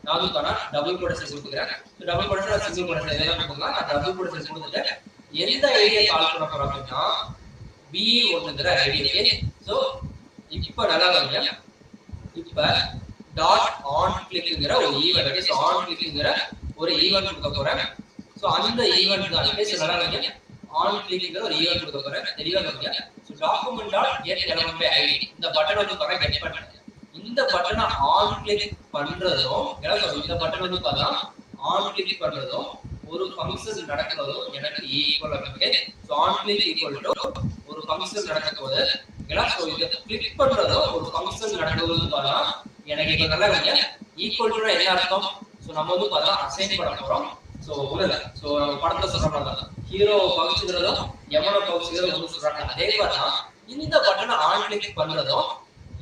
நான் வந்து பானா டபுள் கோட்ஸ் கொடுத்துக்கிறேன். சோ டபுள் கோட்ஸ்ல சிங்கிள் கோட்ஸ் இதெல்லாம் கொடுக்கலாம். நான் டபுள் கோட்ஸ் கொடுத்துட்டு எந்த ஐடியை கால் பண்ண போறோம் அப்படின்னா b1ங்கற ஐடி. ஓகே, சோ இப்போ நல்லா கவனிங்க. இப்போ டாட் ஆன் கிளிக்ங்கற ஒரு ஈவென்ட். ஓகே, சோ ஆன் கிளிக்ங்கற ஒரு ஈவென்ட் கொடுக்க போறேன். சோ அந்த ஈவென்ட் தான் ஓகே, சோ நல்லா கவனிங்க. ஆன் கிளிக்ங்கற ஒரு ஈவென்ட் கொடுக்க போறேன். தெளிவா கவனிங்க. So document dot get element by id இந்த பட்டன் வந்து பாருங்க கெட் பட்டன். இந்த பட்டனை ஆன் கிளிக் பண்றதும் இந்த பட்டன் வந்து பாத்தா ஆன் கிளிக் பண்றதும் ஒரு ஃபங்க்ஷன் நடக்கிறதும் எனக்கு ஈக்குவல் ஆகுது. So on click equal to ஒரு ஃபங்க்ஷன் நடக்கும்போது சோ இத கிளிக் பண்றதும் ஒரு ஃபங்க்ஷன் நடக்குதுன்னு பாத்தா எனக்கு இங்க நல்லா கவனிங்க. ஈக்குவல் டு என்ன அர்த்தம்? சோ நம்ம வந்து பாத்தா அசைன் பண்ண போறோம். சோ ஒண்ணுல சோ நம்ம படத்துல சொல்ற மாதிரி தான் ஹீரோ பவுச்சுறதும் எமனோ பவுச்சுறதும் ஒன்னு சொல்றாங்க. அதே மாதிரி தான் இந்த பட்டனை ஆன் கிளிக் பண்றதும்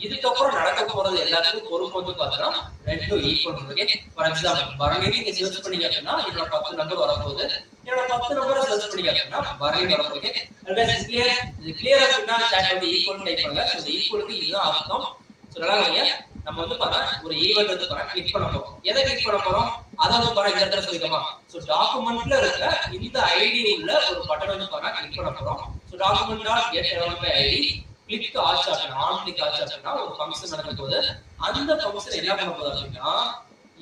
இதுக்கப்புறம் நடக்க போறது எல்லாத்துக்கும் பொறுப்பு வந்து பார்த்தா ரெண்டும் ஈக்குவல் இருக்கு. ஃபார் எக்ஸாம்பிள் பரணி நீங்க சர்ச் பண்ணீங்க அப்படின்னா என்னோட 10 நம்பர் வரப்போகுது. என்னோட 10 நம்பரை சர்ச் பண்ணீங்க அப்படின்னா பரணி வரப்போகுது. Always clear. இது கிளியர் அப்படின்னா சாட் வந்து ஈக்குவல் டைப் பண்ணுங்க. சோ இந்த ஈக்குவலுக்கு இதுதான் அர்த்தம். சோ நல்லா நம்ம வந்து பாத்தா ஒரு ஈவென்ட் வந்து பாத்தா கிளிக் பண்ண போறோம். எதை கிளிக் பண்ண போறோம்? அத வந்து பாத்தா இந்த இடத்துல சொல்லிக்கமா. சோ டாக்குமெண்ட்ல இருக்க இந்த ஐடி உள்ள ஒரு பட்டன் வந்து பாத்தா கிளிக் பண்ண போறோம். So document dot get element by id click ஆச்சு அப்படின்னா ஆன் கிளிக் ஆச்சு அப்படின்னா ஒரு ஃபங்க்ஷன் நடக்க போகுது. அந்த ஃபங்க்ஷன் என்ன பண்ண போகுது அப்படின்னா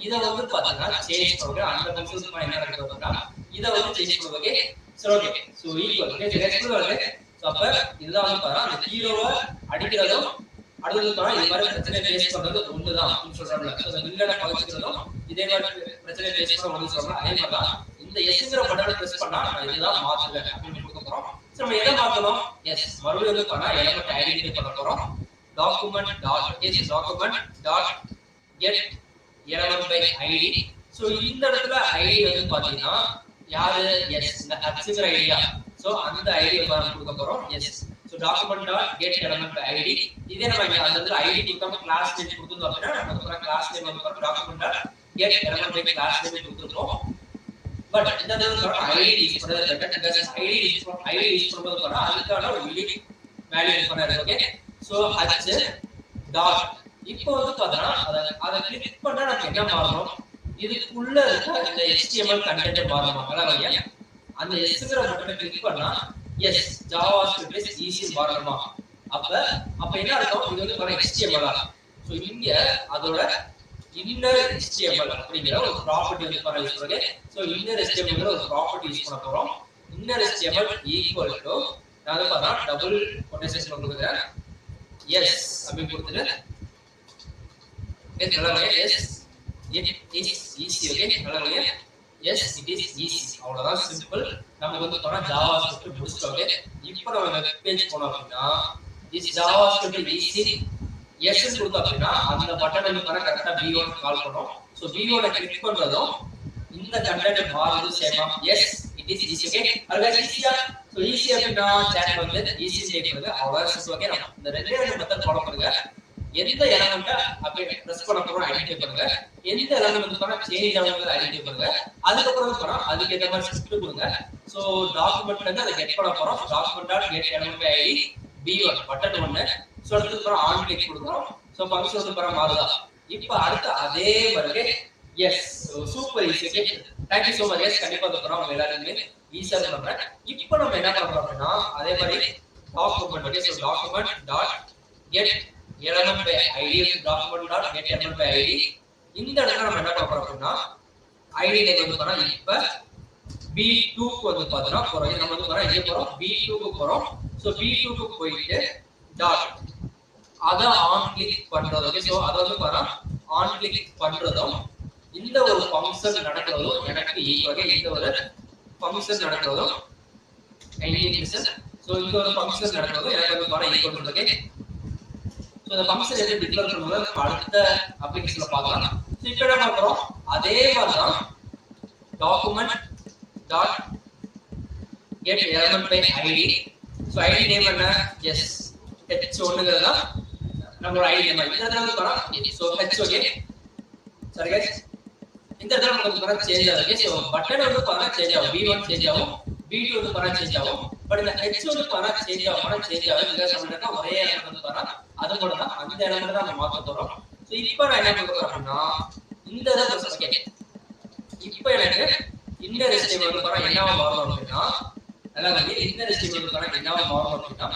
இத வந்து பாத்தீங்கன்னா சேஞ்ச் பண்ணுங்க. அந்த ஃபங்க்ஷன் என்ன நடக்க போகுதுன்னா இத வந்து சேஞ்ச் பண்ணுங்க. சரி okay, so equal. Okay, next வருது. சோ அப்ப இதுதான் வந்து பாத்தா அந்த ஹீரோவை அடிக்கிறதும் அடுத்தது பாத்தா இந்த மாதிரி பிரச்சனை ஃபேஸ் பண்றது ஒண்ணுதான் அப்படின்னு சொல்றாங்க. சோ அந்த வில்லனை பகிர்ந்துக்கிறதும் இதே மாதிரி பிரச்சனை ஃபேஸ் பண்ண ஒண்ணு சொல்றாங்க. அதே மாதிரி தான் இந்த எஸ்ங்கற பட்டனை பிரஸ் பண்ணா நான் இதுதான் மாத்துவேன் அப்படின்னு கொடுக்க போறோம். நம்ம எதை மாத்தணும்? எஸ் மறுபடியும் வந்து பண்ணா எலிமெண்ட் ஐடென்டிஃபை பண்ண போறோம். document dot get element by id. So இந்த இடத்துல ஐடி வந்து பாத்தீங்கன்னா யாரு? எஸ் இந்த ஹப்ஸ்ங்கற ஐடியா. சோ அந்த ஐடியை வந்து கொடுக்க போறோம். S so document dot get element by id. இதே நம்ம இங்க அந்த இடத்துல ஐடி கொடுத்தோம் கிளாஸ் நேம் கொடுத்தோம் அப்படினா நம்ம கிளாஸ் நேம் வந்து document dot get element by class name கொடுத்துறோம். But இந்த இடத்துல ஐடி யூஸ் பண்றது because ஐடி யூஸ் பண்றது பண்ணா அதுக்கான ஒரு யூனிக் வேல்யூ யூஸ் பண்ணறது. ஓகே, சோ h டாட் இப்போ வந்து பாத்தீங்கன்னா அத கிளிக் பண்ணா நமக்கு என்ன மாறணும்? இதுக்குள்ள இருக்க இந்த HTML கண்டென்ட் மாறணும். அதாவது அந்த எஸ்ங்கற பட்டனை கிளிக் பண்ணா எஸ் JavaScript is easy மாறணுமா? அப்ப என்ன அர்த்தம்? இது வந்து பாருங்க HTML ஆ. சோ இங்க அதோட இன்னர் HTML அப்படிங்கற ஒரு ப்ராப்பர்ட்டி வந்து பாருங்க யூஸ் பண்ணுங்க. சோ இன்னர் HTML ஒரு ப்ராப்பர்ட்டி யூஸ் பண்ண போறோம். இன்னர் HTML ஈக்குவல் டு நான் பார்த்தா டபுள் கொட்டேஷன் கொடுக்குறேன். எஸ் அப்படி கொடுத்துட்டு S it is easy. Okay, நல்லா எஸ் இட் இஸ் ஈஸி. அவ்வளவுதான் சிம்பிள். நம்ம வந்து பார்த்தா JavaScript முடிச்சிட்டோம். இப்போ நம்ம வெப் பேஜ் போனோம் அப்படின்னா இஸ் JavaScript ஈஸி எஸ் கொடுத்தா அப்படின்னா அந்த பட்டன் வந்து பாருங்க கரெக்டா B1 கால் பண்ணும். சோ B1 கிளிக் பண்றதும் இந்த கண்டென்ட் மாறுது சேமா. S it is easy. Okay, always ஈஸியா. சோ ஈஸி அப்படினா சாட் வந்து ஈஸி டைப் பண்ணுங்க. அவ்வளவுதான். ஓகே, நம்ம இந்த ரெண்டு மெத்தட் ஃபாலோ பண்ணுங்க. எந்த எலிமெண்ட்ட அப்படியே பிரஸ் பண்ண போறோம் ஐடென்டிஃபை பண்ணுங்க. எந்த எலிமெண்ட் வந்து பாருங்க சேஞ்ச் ஆகுது ஐடென்டிஃபை பண்ணுங்க. அதுக்கு அப்புறம் வந்து பாருங்க அதுக்கு ஏத்த மாதிரி ஸ்கிரிப்ட் கொடுங்க. சோ டாக்குமெண்ட்ல இருந்து அதை கெட் பண்ண போறோம். document.get element by id B1 button 1. So அடுத்து அப்புறம் ஆன் கிளிக் கொடுக்கிறோம். சோ ஃபங்க்ஷன் வந்து பாருங்க மாறுதா. இப்போ அடுத்து அதே மாதிரி yes super easy. Okay, thank you so much. Yes கண்டிப்பா தரறோம் உங்க எல்லாருமே ஈஸியா பண்றேன். இப்போ நம்ம என்ன பண்ண போறோம் அப்படினா அதே மாதிரி document. Okay, so document.get element by id document.get element by id இந்த இடத்துல நம்ம என்ன பண்ண போறோம் அப்படினா ஐடி நேம் வந்து பாத்தா இப்ப B2 க்கு வந்து பாத்தா போறோம். நம்ம வந்து பாத்தா இங்க போறோம் B2 க்கு போறோம். சோ B2 க்கு போயிட்டு டாட் அத ஆன் கிளிக் பண்றது. ஓகே, சோ அத வந்து பாத்தா ஆன் கிளிக் பண்றதும் இந்த ஒரு ஃபங்க்ஷன் நடக்கிறதும் எனக்கு ஈக்குவல். இந்த ஒரு ஃபங்க்ஷன் நடக்கிறதும் சோ இந்த ஒரு ஃபங்க்ஷன் நடக்கிறதும் எனக்கு வந்து பாத்தா ஈக்குவல். ஓகே, சோ இந்த ஃபங்க்ஷன் எப்படி டிக்ளேர் பண்ணுவோம் அடுத்த அப்ளிகேஷன்ல பார்க்கலாம். சோ இப்போ என்ன பண்றோம்? அதே மாதிரி தான் document.get element by id. So ID name என்ன? எஸ் h1ங்கறதா நம்மளோட ஐடி நேம். இந்த இடத்துல வந்து பாருங்க சோ h. ஓகே, சரி गाइस, இந்த இடத்துல நமக்கு பாருங்க சேஞ்ச் ஆகுது. சோ பட்டன் வந்து பாருங்க சேஞ்ச் ஆகும். B1 சேஞ்ச் ஆகும், B2 வந்து பாருங்க சேஞ்ச் ஆகும். பட் இந்த h வந்து பாருங்க சேஞ்ச் ஆகும். பிகாஸ் நம்ம ஒரே இடத்துல வந்து பாருங்க அது மட்டும் தான் அந்த எலிமெண்ட் தான் நம்ம மாத்த போறோம். சோ இப்போ நான் என்ன பண்ண போறேன் அப்படின்னா இந்த இதை ஓகே இப்போ எனக்கு இந்த ரெசிஸ்டிவ் வந்து பாருங்க என்னவா மாறணும் அப்படின்னா நல்லா வந்து இந்த ரெசிஸ்டிவ் வந்து பாருங்க என்னவா மாறணும் அப்படின்னா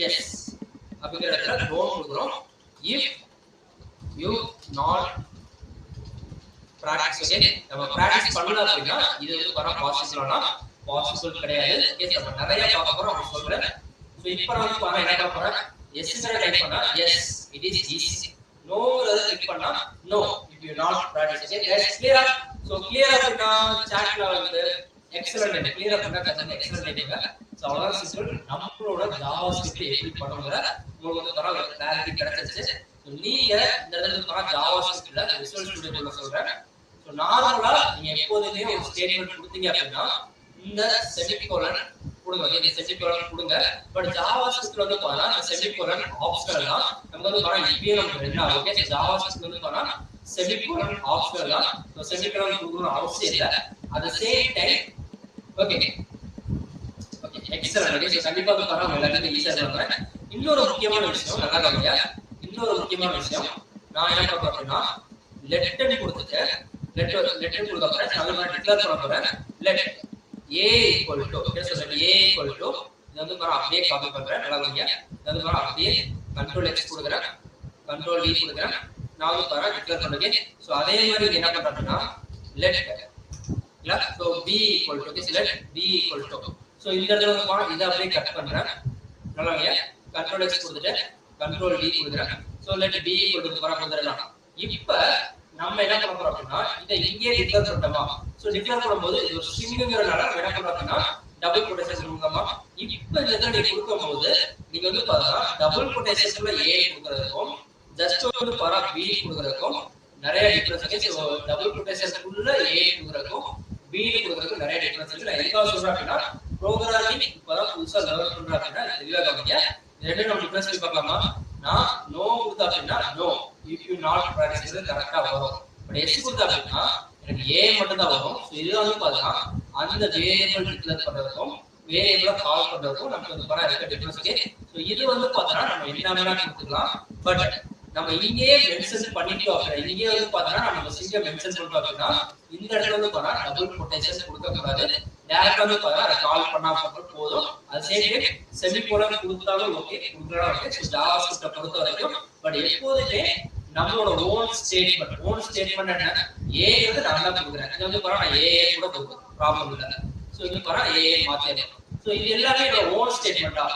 எஸ் அப்படிங்கிற இடத்துல டோன் கொடுக்குறோம். If you not practice okay நம்ம பிராக்டிஸ் பண்ணல அப்படின்னா இது வந்து பாருங்க பாசிபிள் கிடையாது. ஓகே நம்ம நிறைய பார்க்க போறோம் அப்படி சொல்றேன். சோ இப்போ வந்து பாருங்க என்ன பார்க்க போறேன் எஸ் டைப் பண்ணா yes it is easy. No click பண்ணா no if you not practice okay guys கிளியரா. சோ கிளியரா அப்படினா சாட்ல வந்து எக்ஸலென்ட் கிளியரா பண்ணா கரெக்ட்டா எக்ஸலென்ட் டைப்ங்க. சோ அவ்வளவு சிம்பிள் நம்மளோட ஜாவாஸ்கிரிப்ட் எப்படி பண்ணுங்கற உங்களுக்கு வந்து தர கிளாரிட்டி கிடைச்சிருச்சு. சோ நீங்க இந்த இடத்துல பண்ண ஜாவாஸ்கிரிப்ட்ல விசுவல் ஸ்டுடியோல சொல்றேன். சோ நார்மலா நீங்க எப்போதுமே ஒரு ஸ்டேட்மென்ட் கொடுத்தீங்க அப்படினா இந்த செமிகோலன் கொடுங்க. இந்த செமிகோலன் கொடுங்க. பட் ஜாவாஸ்கிரிப்ட்ல வந்து பாத்தா இந்த செமிகோலன் ஆப்ஷனல் தான். நமக்கு வந்து பாத்தா இப்பவே நமக்கு என்ன ஓகே ஜாவாஸ்கிரிப்ட் வந்து பாத்தா செமிகோலன் ஆப்ஷனல் தான். சோ செமிகோலன் கொடுக்கணும் அவசியம் இல்ல. at the same time okay excellent okay so கண்டிப்பா வந்து பாத்தா எல்லாத்தையும் ஈஸியா சொல்றேன். இன்னொரு முக்கியமான விஷயம் நல்லா கவனியா. இன்னொரு முக்கியமான விஷயம் நான் என்ன பண்ண போறேன்னா லெட் கொடுத்துட்டு லெட் கொடுத்த அப்புறம் நான் வந்து டிக்ளேர் பண்ண போறேன் let a equal to okay so let a equal to இது வந்து நான் அப்படியே காப்பி பண்றேன் நல்லா கவனியா. இது வந்து நான் அப்படியே control x கொடுக்கிறேன் control v கொடுக்கிறேன் நான் வந்து பாரு டிக்ளேர் பண்ணுங்க. சோ அதே மாதிரி என்ன பண்றேன்னா let இல்ல so b equal to okay let b equal to so இந்த இடத்துல வந்து பாரு இத அப்படியே கட் பண்றேன் நல்லா கவனியா. control x கொடுத்துட்டு control v கொடுக்கிறேன். So let b equal to பாரு கொடுத்துறேன். இப்போ நம்ம என்ன பண்ண போறோம் அப்படின்னா இத இங்கே டிக்ளேர் பண்ணோமா. சோ டிக்ளேர் பண்ணும்போது இது ஒரு ஸ்ட்ரிங்ங்கறனால என்ன பண்றோம் அப்படின்னா டபுள் கோட்டேஷன் கொடுங்கமா. இப்போ இந்த இடத்துல நீங்க கொடுக்கும்போது நீங்க வந்து பாத்தா டபுள் கோட்டேஷன்ல a கொடுக்கிறதுக்கும் ஜஸ்ட் வந்து பாரா b கொடுக்கிறதுக்கும் நிறைய டிஃபரன்ஸ் இருக்கு. சோ டபுள் கோட்டேஷன்க்குள்ள a கொடுக்கிறதுக்கும் b கொடுக்கிறதுக்கும் நிறைய டிஃபரன்ஸ் இருக்கு. நான் எதுக்காக சொல்றேன் அப்படின்னா புரோகிராமிங் இப்பதான் புதுசா லேர்ன் பண்றேன் அப்படின்னா தெளிவா கவனிங்க. ரெண்டு நம்ம டிஃபரன்ஸ் பார்க்கலாமா. நான் நோ கொடுத்தா அப்படின்னா no if you not practice கரெக்டா வரும். பட் எஸ் கொடுத்தா அப்படின்னா எனக்கு a மட்டும் தான் வரும். சோ இது வந்து பாத்தா அந்த வேரியபிள் டிக்ளேர் பண்றதுக்கும் வேரியபிள கால் பண்றதுக்கும் நமக்கு வந்து பாத்தா இருக்க டிஃபரன்ஸ் ஓகே. சோ இது வந்து பாத்தா நம்ம என்ன வேணா கொடுத்துக்கலாம். பட் நம்ம இங்கேயே மென்ஷன் பண்ணிட்டோம் அப்படின்னா இங்கே வந்து பாத்தா நம்ம சிங்க மென்ஷன் பண்ணிட்டோம் அப்படின்னா இந்த இடத்துல வந்து பாத்தா டபுள் கோட்டேஷன் கொடுக்க கூடாது. டைரக்டா வந்து பாத்தா அத கால் பண்ணா போதும். அது சேம் செமிகோலன் கொடுத்தாலும் ஓகே கொடுக்கறதா ஓகே. சோ ஜாவாஸ்கிரிப்ட் பொறுத்த வரைக்கும் பட் எப்போதுமே நம்மளோட ஓன் ஸ்டேட்மென்ட் என்ன a வந்து நான் தான் கொடுக்கிறேன். இது வந்து பாத்தா நான் a கூட கொடுக்கிறேன் ப்ராப்ளம் இல்ல. சோ இது பாத்தா a மாத்திரேன். சோ இது எல்லாமே என்னோட ஓன் ஸ்டேட்மென்ட்டா.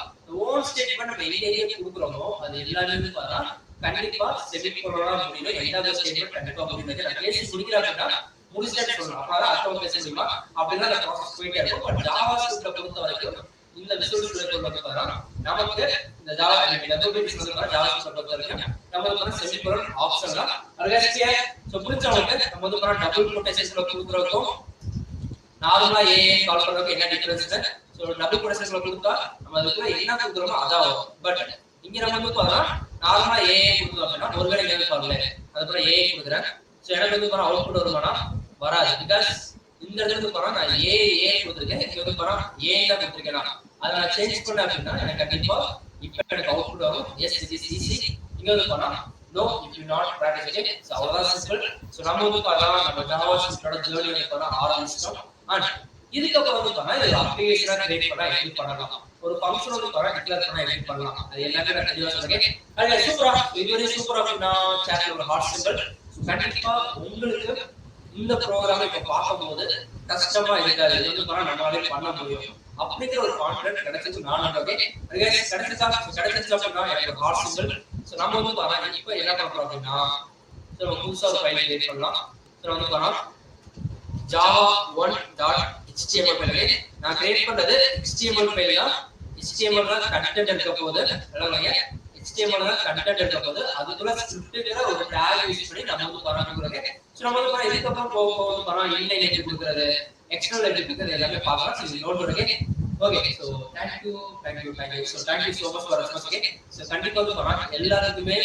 ஓன் ஸ்டேட்மென்ட் நம்ம எங்கேயே கொடுக்குறோமோ அது எல்லாமே வந்து பாத்தா கண்டிப்பா செமிகோலனா முடியும். எந்த ஸ்டேட்மென்ட் கண்டிப்பா முடியும். நான் பேசி முடிக்கறாங்கன்னா முடிச்சிட்டேன்னு சொல்லணும். அப்பதான் அர்த்தம் பேச முடியுமா அப்படின்னா அந்த ப்ராசஸ் போயிட்டே இருக்கும். பட் ஜாவாஸ்கிரிப்ட்ல பொறுத்த வரைக்கும் இந்த விசுவல் ஸ்டுடியோல வந்து பாத்தா நமக்கு இந்த ஜாவா டபிள்யூபி சொல்றதா ஜாவாஸ்கிரிப்ட் பொறுத்த வரைக்கும் நமக்கு வந்து செமிகோலன் ஆப்ஷன் தான். அதுக்கே சோ புரிஞ்சவங்க நம்ம வந்து பாத்தா டபுள் கோட்டேஷன்ல கொடுக்கறதுக்கும் நார்மலா a கால் பண்றதுக்கு என்ன டிஃபரன்ஸ். சோ டபுள் கோட்டேஷன்ல கொடுத்தா நம்ம அதுக்குள்ள என்ன கொடுக்குறோமோ அதான் வரும். பட் இங்க நம்ம வந்து பாத்தா நார்மலா a கொடுத்தோம் அப்படின்னா ஒருவேளை இங்க பாருங்க அதுக்கப்புறம் a கொடுக்குறேன். சோ எனக்கு வந்து பாத்தா அவுட்புட் வருமானா வராது. பிகாஸ் இந்த இடத்துல வந்து பாத்தா நான் a கொடுத்திருக்கேன். இங்க வந்து பாத்தா a தான் கொடுத்திருக்கேன். அத நான் சேஞ்ச் பண்ண அப்படின்னா எனக்கு கண்டிப்பா இப்போ எனக்கு அவுட்புட் வரும் எஸ் இட் இஸ் ஈஸி. இங்க வந்து பாத்தா no if you not practice it. So அவ்வளவு சிம்பிள். சோ நம்ம வந்து பாத்தா நம்ம ஜாவாஸ்கிரிப்டோட ஜர்னி வந்து பாத்தா ஆரம்பிச்சிட்டோம். அண்ட் இதுக்கு அப்புறம் வந்து பாத்தா இது அப்ளிகேஷனா கிரியேட் பண்ணா எப்படி பண்ணலாம், ஒரு ஃபங்க்ஷன் வந்து பாத்தா டிக்ளேர் பண்ணா எப்படி பண்ணலாம், அது எல்லாமே நான் தெளிவா சொல்றேன். அது சூப்பரா இதுவரை சூப்பரா அப்படினா சாட்ல ஒரு ஹார்ட் சிம்பிள். கண்டிப்பா உங்களுக்கு இந்த ப்ரோகிராம் இப்ப பார்க்கும்போது கஷ்டமா இருக்காது. இது வந்து பாத்தா நம்மளால பண்ண முடியும் அப்படிங்கிற ஒரு கான்ஃபிடன்ஸ் கிடைச்சிச்சு. நான் நம்புறேன். கிடைச்சிச்சா அப்படின்னா எனக்கு ஒரு ஹார்ட் சிம்பிள். சோ நம்ம வந்து பாத்தா இப்போ என்ன பண்றோம் அப்படின்னா சோ புதுசா ஒரு ஃபைல் கிரியேட் பண்ணலாம். சோ வந்து பாத்தா java1.html ஃபைல் நான் கிரியேட் பண்றது html ஃபைல் தான். html தான் கண்டென்ட் இருக்க போகுது. எல்லாமே html தான் கண்டென்ட் இருக்க போகுது. அதுக்குள்ள ஸ்கிரிப்ட்ங்கற ஒரு டாக் யூஸ் பண்ணி நம்ம வந்து பராமரிக்கிறோம். சோ நம்ம வந்து இதுக்கு அப்புறம் போக பரா இன்லைன் எப்படி கொடுக்கிறது, எக்ஸ்டர்னல் எப்படி கொடுக்கிறது எல்லாமே பார்க்கலாம். சோ நோட் பண்ணுங்க. Okay so thank you so much for response. Okay so கண்டிப்பா வந்து பரா எல்லாருக்குமே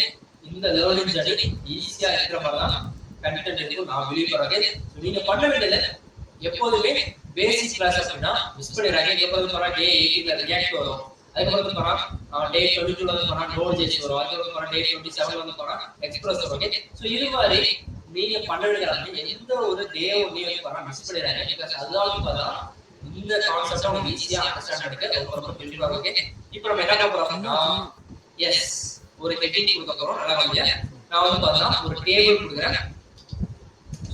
இந்த லேர்னிங் ஜர்னி ஈஸியா இருக்கிற மாதிரி தான் கண்டென்ட் இருக்கும் நான் பிலீவ் பண்றேன். நீங்க பண்ண வேண்டியது எப்போதுமே பேசிக் கிளாஸ் அப்படின்னா மிஸ் பண்ணிடுறாங்க. எப்போதும் பரா டே 18ல ரியாக்ட் வரும். அதுக்கப்புறம் வந்து போனா டே 22 வந்து போனா நோட் ஜேஸ் வரும். அதுக்கப்புறம் போனா டே 27 வந்து போனா எக்ஸ்பிரஸ் வரும். ஓகே, ஸோ இது மாதிரி நீங்க பண்ணுறது எந்த ஒரு டே ஒன்றையும் வந்து போனா மிஸ் பண்ணிடுறாங்க. பிகாஸ் அதுதான் வந்து பார்த்தா இந்த கான்செப்ட் அவங்க ஈஸியா அண்டர்ஸ்டாண்ட் பண்ணிக்க ரொம்ப ரொம்ப ஹெல்ப்ஃபுல்லா. ஓகே, இப்போ நம்ம என்ன பண்ண போறோம்னா எஸ் ஒரு ஹெட்டிங் கொடுக்க போறோம். நல்லா கவனிங்க. நான் வந்து பார்த்தா ஒரு டேபிள் கொடுக்குறேன்.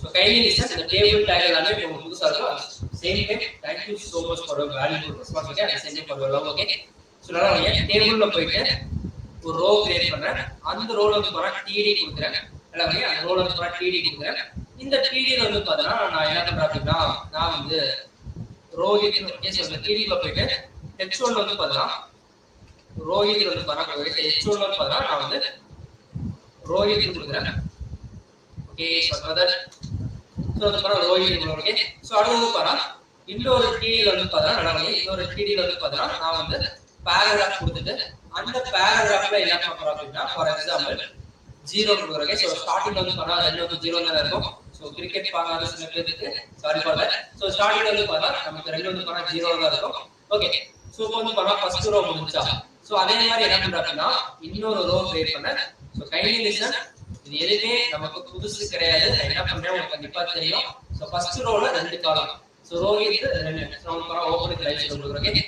ஸோ கைலி லிசன் இந்த டேபிள் டேக் எல்லாமே உங்களுக்கு புதுசா இருக்கும். Same time thank you so much for your valuable response. Okay, and same for your love. Okay, so நல்லா கவனிங்க. டேபிள்ல போயிட்டு ஒரு ரோ கிரியேட் பண்றேன். அந்த ரோல வந்து போனா டிடி கொடுக்குறேன். நல்லா கவனிங்க. அந்த ரோல வந்து போனா டிடி கொடுக்குறேன். இந்த டிடில வந்து பார்த்தா நான் என்ன பண்றேன் அப்படின்னா நான் வந்து ரோஹித் டிடில போயிட்டு ஹெச்1 வந்து பார்த்தா ரோஹித் வந்து பார்த்தா ஹெச்1 வந்து பார்த்தா நான் வந்து ரோஹித் கொடுக்குறேன். ஓகே, ஸோ அதர் ஸோ வந்து பார்த்தா ரோஹித். ஓகே, ஸோ அடுத்து பார்த்தா இன்னொரு டிடில வந்து பார்த்தா நல்லா இன்னொரு டிடில வந்து பார்த்தா நான் வந்து பேராகிராஃப் கொடுத்துட்டு அந்த பேராகிராஃப்ல என்ன பண்றோம் அப்படின்னா ஃபார் எக்ஸாம்பிள் 0 கொடுக்குறேன். ஸோ ஸ்டார்டிங் வந்து பார்த்தா 2 வந்து 0 தான் இருக்கும். ஸோ கிரிக்கெட் பார்க்காத சில பேருக்கு sorry for that. So starting வந்து பார்த்தா நமக்கு 2 வந்து பார்த்தா 0 தான் இருக்கும். ஓகே, ஸோ இப்போ வந்து பார்த்தா ஃபர்ஸ்ட் ரோ முடிஞ்சா ஸோ அதே மாதிரி என்ன பண்றேன் அப்படின்னா இன்னொரு ரோ கிரியேட் பண்ணேன். ஸோ கைலி லிசன் இது எதுவுமே நமக்கு புதுசு கிடையாது. நான் என்ன பண்றேன் உங்களுக்கு கண்டிப்பா தெரியும். ஸோ ஃபர்ஸ்ட் ரோல 2 காலம். ஸோ ரோஹித் 2 ஸோ ஓப்பனுக்கு லைட் கொடுக்குறேன்.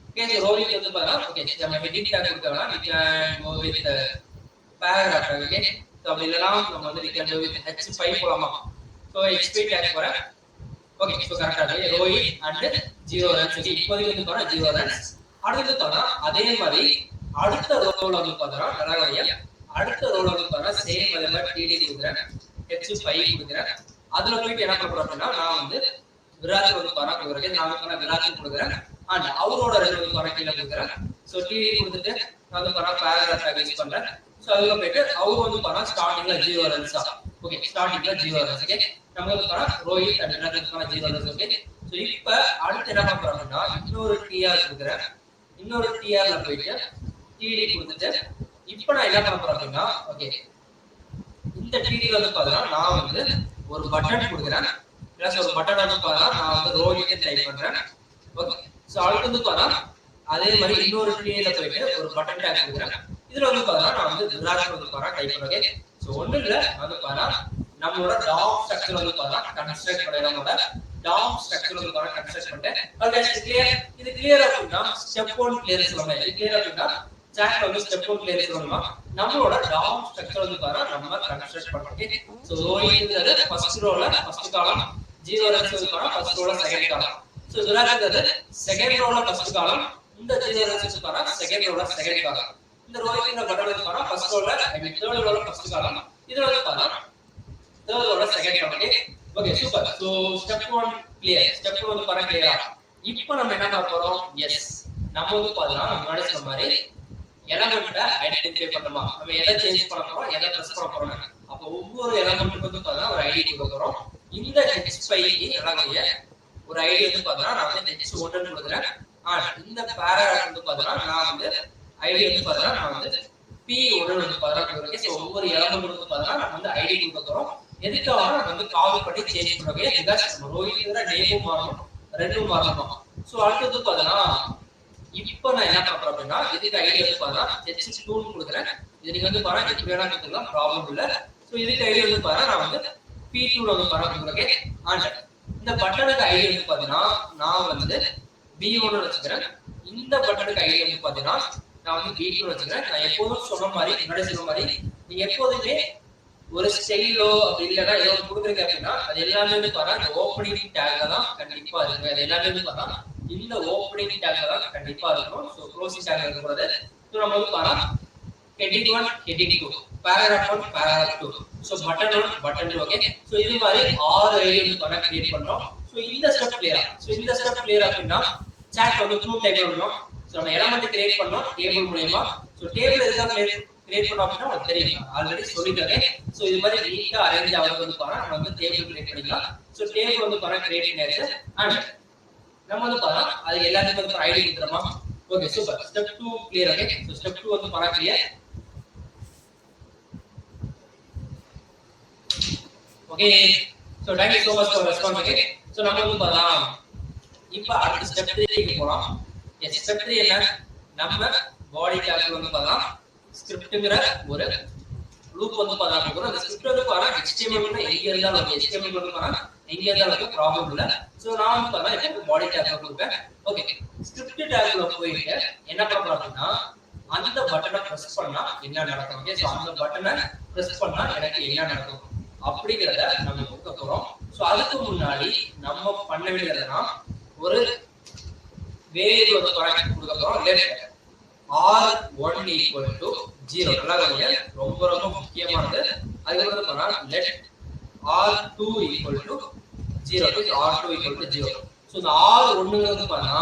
ஓகே, ஸோ ரோஹித் வந்து பார்த்தா ஓகே நம்ம ஹெட்டிங் டேக் கொடுத்தோம்னா we can go with paragraph. Okay, so அப்படி இல்லைனா நம்ம வந்து we can go with h5 போலாமா. ஸோ h5 டேக் போறேன். ஓகே, ஸோ கரெக்டாக இருக்கு. Rohit and 0 runs. ஓகே, இப்போதைக்கு வந்து பார்த்தா 0 ரன்ஸ். அடுத்து பார்த்தா அதே மாதிரி அடுத்த ரோல வந்து பார்த்தா நல்லா கவனிங்க. அடுத்த ரோல வந்து பார்த்தா சேம் அதே மாதிரி டிடி கொடுக்குறேன். h5 கொடுக்குறேன். அதுல போயிட்டு என்ன பண்றோம் அப்படின்னா நான் வந்து விராட் வந்து பார்த்தா கொடுக்குறேன். நான் வந்து விராட் கொடுக்குறேன். அண்ட் அவரோட 2 வந்து பார்த்தா கீழே கொடுக்குறேன். ஸோ டிடி கொடுத்துட்டு நான் வந்து பார்த்தா பேராகிராஃப் யூஸ் பண்றேன். ஸோ அதுல போயிட்டு அவர் வந்து பார்த்தா ஸ்டார்டிங்ல 0 ரன்ஸா. ஓகே, ஸ்டார்டிங்ல 0 ரன்ஸ். ஓகே, நம்ம வந்து பார்த்தா ரோஹித் அண்ட் விராட் வந்து பார்த்தா 0 ரன்ஸ். ஓகே, ஸோ இப்போ அடுத்து என்ன பண்றோம் அப்படின்னா இன்னொரு டிஆர் கொடுக்குறேன். இன்னொரு டிஆர்ல போயிட்டு டிடி கொடுத்துட்டு இப்போ நான் என்ன பண்ண போறேன் அப்படின்னா ஓகே இந்த டிடில வந்து பார்த்தா நான் வந்து ஒரு பட்டன் கொடுக்குறேன். பிளஸ் ஒரு பட்டன் வந்து பார்த்தா நான் வந்து ரோஹித் டைப் பண்றேன். ஓகே, ஸோ அடுத்து வந்து பார்த்தா அதே மாதிரி இன்னொரு டிடில போயிட்டு ஒரு பட்டன் டேக் கொடுக்குறேன். இதுல வந்து பார்த்தா நான் வந்து விராட் வந்து பார்த்தா டைப் பண்ணுறேன். ஸோ ஒன்றும் இல்லை வந்து பார்த்தா நம்மளோட டாம் ஸ்ட்ரக்சர் வந்து பார்த்தா கன்ஸ்ட்ரக்ட் பண்ண நம்மளோட டாம் ஸ்ட்ரக்சர் வந்து பார்த்தா கன்ஸ்ட்ரக்ட் பண்ணிட்டேன். Okay, clear. இது கிளியர் அப்படின்னா ஸ்டெப் 1 கிளியர் சொல்லலாம். இது கிளியர் அப்படின்னா சாட்ல வந்து ஸ்டெப் 1 கிளியர் சொல்லலாம். நம்மளோட டாம் ஸ்ட்ரக்சர் வந்து பார்த்தா நம்ம கன்ஸ்ட்ரக்ட் பண்றோம். ஸோ ரோஹித்ங்கிறது ஃபர்ஸ்ட் ரோல ஃபர்ஸ்ட் காலம், 0 ரன்ஸ் வந்து பார்த்தா ஃபர்ஸ்ட் ரோல செகண்ட் காலம். ஸோ விராட்ங்கிறது செகண்ட் ரோல ஃபர்ஸ்ட் காலம், இந்த 0 ரன்ஸ் வந்து பார்த்தா செகண்ட் ரோல செகண்ட் காலம். இந்த ரோஹித்ங்கிற பட்டன் வந்து பார்த்தா ஃபர்ஸ்ட் ரோல தேர்ட் ரோல ஃபர்ஸ்ட் காலம், இதுல வந்து பார்த்தா தேர்ட் ரோல second column. Okay, super. So step 1 clear. Step 2 வந்து பார்த்தா கிளியரா. இப்போ நம்ம என்ன பண்ண போறோம்? எஸ், நம்ம வந்து பார்த்தா முன்னாடி சொன்ன மாதிரி எலமெண்ட்டை ஐடென்டிஃபை பண்ணணுமா, நம்ம எதை சேஞ்ச் பண்ண போறோம், எதை ப்ரெஸ் பண்ண போறோம். அப்போ ஒவ்வொரு எலமெண்ட்டுக்கு வந்து பார்த்தா ஒரு ஐடி கொடுக்க போறோம். இந்த h5 எலமெண்ட்ல ஒரு ஐடி வந்து பார்த்தா நான் வந்து h1 கொடுக்குறேன். இந்த பேராகிராஃப் வந்து பார்த்தா நான் வந்து ஐடி வந்து பார்த்தா நான் வந்து p1 வந்து பார்த்தா கொடுக்குறேன். ஸோ ஒவ்வொரு எலமெண்ட் வந்து பார்த்தா நம்ம வந்து ஐடி கொடுக்க போறோம். எதுக்காக நம்ம வந்து கால் பண்ணி சேஞ்ச் பண்ணுவோம். பிகாஸ் நம்ம ரோஹித்ங்கிற நேமும் மாறணும், 2ம் மாறணும். ஸோ அடுத்தது பார்த்தா இப்போ நான் என்ன பண்றேன் அப்படின்னா இதுக்கு ஐடி வந்து பார்த்தா h2 கொடுக்குறேன். இது நீங்க வந்து பார்த்தா எப்படி வேணா கொடுத்துக்கலாம், ப்ராப்ளம் இல்லை. ஸோ இதுக்கு ஐடி வந்து பார்த்தா நான் வந்து p2 வந்து பார்த்தா கொடுக்குறேன். அண்ட் இந்த பட்டனுக்கு ஐடி வந்து பார்த்தீங்கன்னா நான் வந்து b1 வச்சுக்கிறேன். இந்த பட்டனுக்கு ஐடி வந்து பார்த்தீங்கன்னா நான் வந்து b2 வச்சுக்கிறேன். நான் எப்போதும் சொன்ன மாதிரி முன்னாடி சொன்ன மாதிரி நீங்க எப்போதுமே ஒரு ஸ்டைலோ அப்படி இல்லைன்னா ஏதோ கொடுக்குறீங்க அப்படின்னா அது எல்லாமே வந்து பார்த்தா இந்த ஓப்பனிங் டேக்ல தான் கண்டிப்பா இருக்கு. அது எல்லாமே வந்து பார்த்தா இந்த ஓப்பனிங் டேக்ல தான் கண்டிப்பா இருக்கும். ஸோ க்ளோசிங் டேக்ல இருக்கக்கூடாது. ஸோ நம்ம வந்து பார்த்தா heading 1 heading 2 paragraph 1 paragraph 2 so button 1 button 2. Okay, so இது மாதிரி 6 ஐடி வந்து பார்த்தா கிரியேட் பண்றோம். ஸோ இந்த ஸ்டெப் கிளியரா. ஸோ இந்த ஸ்டெப் கிளியர் அப்படின்னா சாட் வந்து 2 டைப்ல பண்ணணும். ஸோ நம்ம எலமெண்ட் கிரியேட் பண்ணோம் டேபிள் மூலமா. ஸோ டேபிள் எதுக்காக கிரியேட் பண்ணோம் அப்படின்னா உங்களுக்கு தெரியும், ஆல்ரெடி சொல்லிட்டேன். ஸோ இது மாதிரி நீட்டா அரேஞ்ச் ஆகிறது வந்து பார்த்தா நம்ம வந்து டேபிள் கிரியேட் பண்ணிக்கலாம். ஸோ டேபிள் வந்து பார்த்தா கிரியேட் பண்ணியாச்சு. அண்ட் நம்ம வந்து பார்த்தா அது எல்லாத்துக்கும் வந்து ஐடி கொடுத்துறோமா. Okay, super. Step 2 clear. Okay, so step 2 வந்து பார்த்தா clear. Okay, so thank you so much for response. Okay, so நம்ம வந்து பார்த்தா இப்போ அடுத்த ஸ்டெப் 3 போகலாம். ஸ்டெப் 3 என்ன? நம்ம பாடி டேக்ல வந்து பார்த்தா ஸ்கிரிப்ட்ங்கிற ஒரு லூப் வந்து பார்த்தா போகிறோம். அந்த ஸ்கிரிப்ட் வந்து பார்த்தா HTML எங்க இருந்தாலும் ஓகே, HTML வந்து பார்த்தா எங்க இருந்தாலும் ப்ராப்ளம் இல்லை. ஸோ நான் வந்து பார்த்தா இப்போ பாடி டேக்ல கொடுப்பேன். ஓகே, ஸ்கிரிப்ட் டேக்ல போயிட்டு என்ன பண்ண அப்படின்னா அந்த பட்டனை பிரஸ் பண்ணா என்ன நடக்கும். ஓகே, ஸோ அந்த பட்டனை பிரஸ் பண்ணா எனக்கு என்ன நடக்கும் அப்படிங்கிறத நம்ம கொடுக்க போறோம். ஸோ அதுக்கு முன்னாடி நம்ம பண்ண வேண்டியதுன்னா ஒரு வேரியபிள் வந்து கொடுக்க போறோம். Let r1 equal to 0. ரொம்ப ரொம்ப முக்கியமானது. அதுக்கு வந்து let r2 equal to 0. r2 equal to 0. So இந்த r1 வந்து பார்த்தா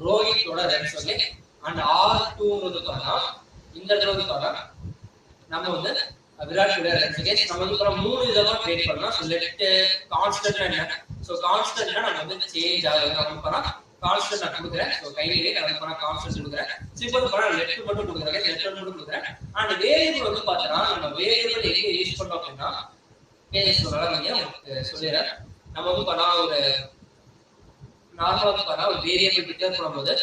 ரோஹித்தோட ரெண்ட்ஸ் ஓகே, அண்ட் r2 வந்து பார்த்தா இந்த இடத்துல வந்து பார்த்தா நம்ம வந்து விராட் கூட ரெண்ட்ஸ் நம்ம வந்து மூணு விதமா கிரியேட் பண்ணலாம். ஸோ லெட் கான்ஸ்டன்ட் என்ன, ஸோ கான்ஸ்டன்ட்னா நம்ம வந்து சேஞ்ச் ஆகுது. நம்ம பண்ணா கான்ஸ்டன்ட் நான் கொடுக்குறேன். ஸோ கையிலே நான் பண்ணா கான்ஸ்டன்ட் கொடுக்குறேன். ஸோ இப்போ வந்து பண்ணா லெட் மட்டும் கொடுக்குறேன், லெட் மட்டும் கொடுக்குறேன். அண்ட் வேரியபிள் வந்து பார்த்தா நம்ம வேரியபிள் எங்க யூஸ் பண்ணோம் அப்படின்னா சொல்லிடுறேன். நம்ம வந்து பண்ணா ஒரு நார்மலா வந்து பண்ணா ஒரு வேரியபிள் டிக்ளேர் பண்ணும்போது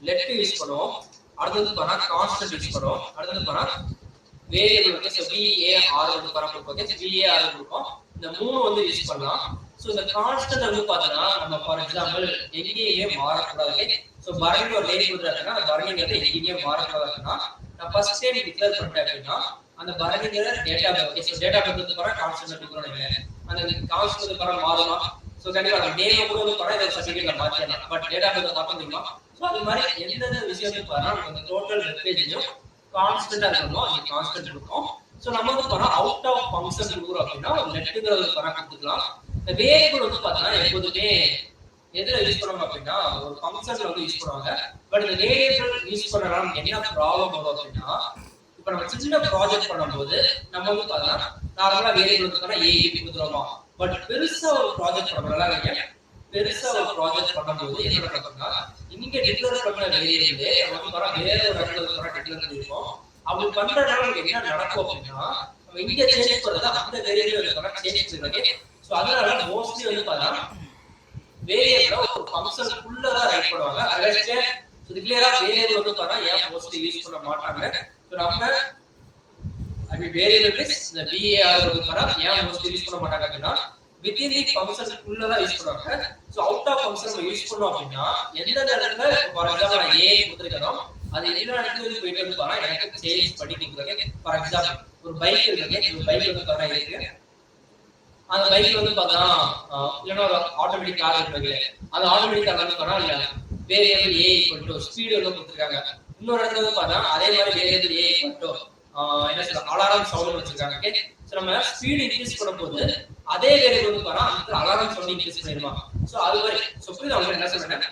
லெட் யூஸ் பண்ணுவோம். அடுத்தது பண்ணா கான்ஸ்டன்ட் யூஸ் பண்ணுவோம். அடுத்தது பண்ணா வேரியபிள் வந்து var வந்து பண்ண கொடுப்போம். var கொடுப்போம். இந்த மூணு வந்து யூஸ் பண்ணலாம். ஸோ இந்த கான்ஸ்டன்ட் வந்து பார்த்தோன்னா நம்ம ஃபார் எக்ஸாம்பிள் எங்கேயுமே மாறக்கூடாது. ஸோ பர்னிங் ஒரு லேட் கொடுக்குறாங்கன்னா அந்த பர்னிங் வந்து எங்கேயுமே மாறக்கூடாதுன்னா நான் ஃபர்ஸ்ட் டைம் டிக்ளேர் பண்ணிட்டேன் அப்படின்னா அந்த பர்னிங்கிற data pack. Okay, so data pack வந்து பார்த்தா கான்ஸ்டன்ட் கொடுக்குறோம். அந்த கான்ஸ்டன்ட் வந்து பார்த்தா மாறுமா. ஸோ கண்டிப்பாக அந்த நேம் கூட வந்து பார்த்தா இதை சர்டிஃபிகேட்ல மாற்றிடலாம். பட் டேட்டா பேக் பார்க்க முடியுமா. ஸோ அது மாதிரி எந்தெந்த விஷயத்தை பார்த்தா அந்த டோட்டல் வெப் பேஜையும் கான்ஸ்டன்டா இருக்கணும். அந்த கான்ஸ்டன்ட் இருக்கும். சோ நம்ம வந்து பார்த்தா அவுட் ஆஃப் ஃபங்க்ஷன் கொடுக்குறோம் அப்படின்னா லெட்ங்கிறது பண்ண கொடுத்துக்கலாம். இந்த வேரியபிள் வந்து பார்த்தா எப்போதுமே எதுல யூஸ் பண்ணுவாங்க அப்படின்னா ஒரு ஃபங்க்ஷன்ல வந்து யூஸ் பண்ணுவாங்க. பட் இந்த வேரியபிள் யூஸ் பண்ணலாம் என்ன ப்ராப்ளம் வரும் அப்படின்னா இப்போ நம்ம சின்ன ப்ராஜெக்ட் பண்ணும்போது நம்ம வந்து பார்த்தா நார்மலா வேரியபிள் வந்து பார்த்தா ஏ கொடுத்துருவோமா. பட் பெருசா ஒரு ப்ராஜெக்ட் பண்ணுறோம்ல, பெருசா ஒரு ப்ராஜெக்ட் பண்ணும்போது என்ன நடக்கும்னா இங்க டிக்ளேர் பண்ண வேரியபிளே நம்ம வர வேற ஒரு இடத்துல வர டிக்ளேர் பண்ணிருக்கோம். அப்படி பண்றதுனால நமக்கு என்ன நடக்கும் அப்படின்னா நம்ம இங்க சேஞ்ச் பண்றது அந்த வேரியபிள் வர சேஞ்ச் பண்ணுறது. சோ அதனால மோஸ்ட்லி வந்து பார்த்தா வேரியபிள் ஒரு ஃபங்க்ஷன் குள்ள தான் ரைட் பண்ணுவாங்க. அதனால கிளியரா வேரியபிள் வந்து பார்த்தா ஏன் மோஸ்ட்லி யூஸ் பண்ண மாட்டாங்க. சோ நம்ம அது வேரியபிள் இந்த var வந்து பார்த்தா ஏன் மோஸ்ட்லி யூஸ் பண்ண மாட்டாங்க அப்படின்னா within the function குள்ள தான் யூஸ் பண்ணுவாங்க. சோ அவுட் ஆஃப் ஃபங்க்ஷன் நம்ம யூஸ் பண்ணோம் அப்படின்னா எந்த இடத்துல ஃபார் எக்ஸாம்பிள் நான் a கொடுத்திருக்கேனோ அது எல்லா இடத்துலயும் போயிட்டு வந்து பாருங்க எனக்கு சேஞ்ச் பண்ணி கொடுக்குறேன். ஃபார் எக்ஸாம்பிள் ஒரு பைக் இருக்கு, ஒரு பைக் வந்து பாருங்க இருக்கு. அந்த பைக் வந்து பார்த்தா இல்லைன்னா ஒரு ஆட்டோமேட்டிக் கார் இருக்கு. அந்த ஆட்டோமேட்டிக் கார் வந்து பாருங்க இல்ல variable a equal to speed வந்து கொடுத்துருக்காங்க. இன்னொரு இடத்துல வந்து பார்த்தா அதே மாதிரி வேரியபிள் a equal to என்ன சொல்ற அலாரம் சவுண்ட் வச்சிருக்காங்க. ஓகே, சோ நம்ம ஸ்பீடு இன்க்ரீஸ் பண்ணும்போது அதே வேரியபிள் வந்து பாத்தா அந்த அலாரம் சவுண்ட் இன்க்ரீஸ் பண்ணிடுமா. சோ அது மாதிரி சோ புரியுது அவங்க என்ன சொல்றேன்.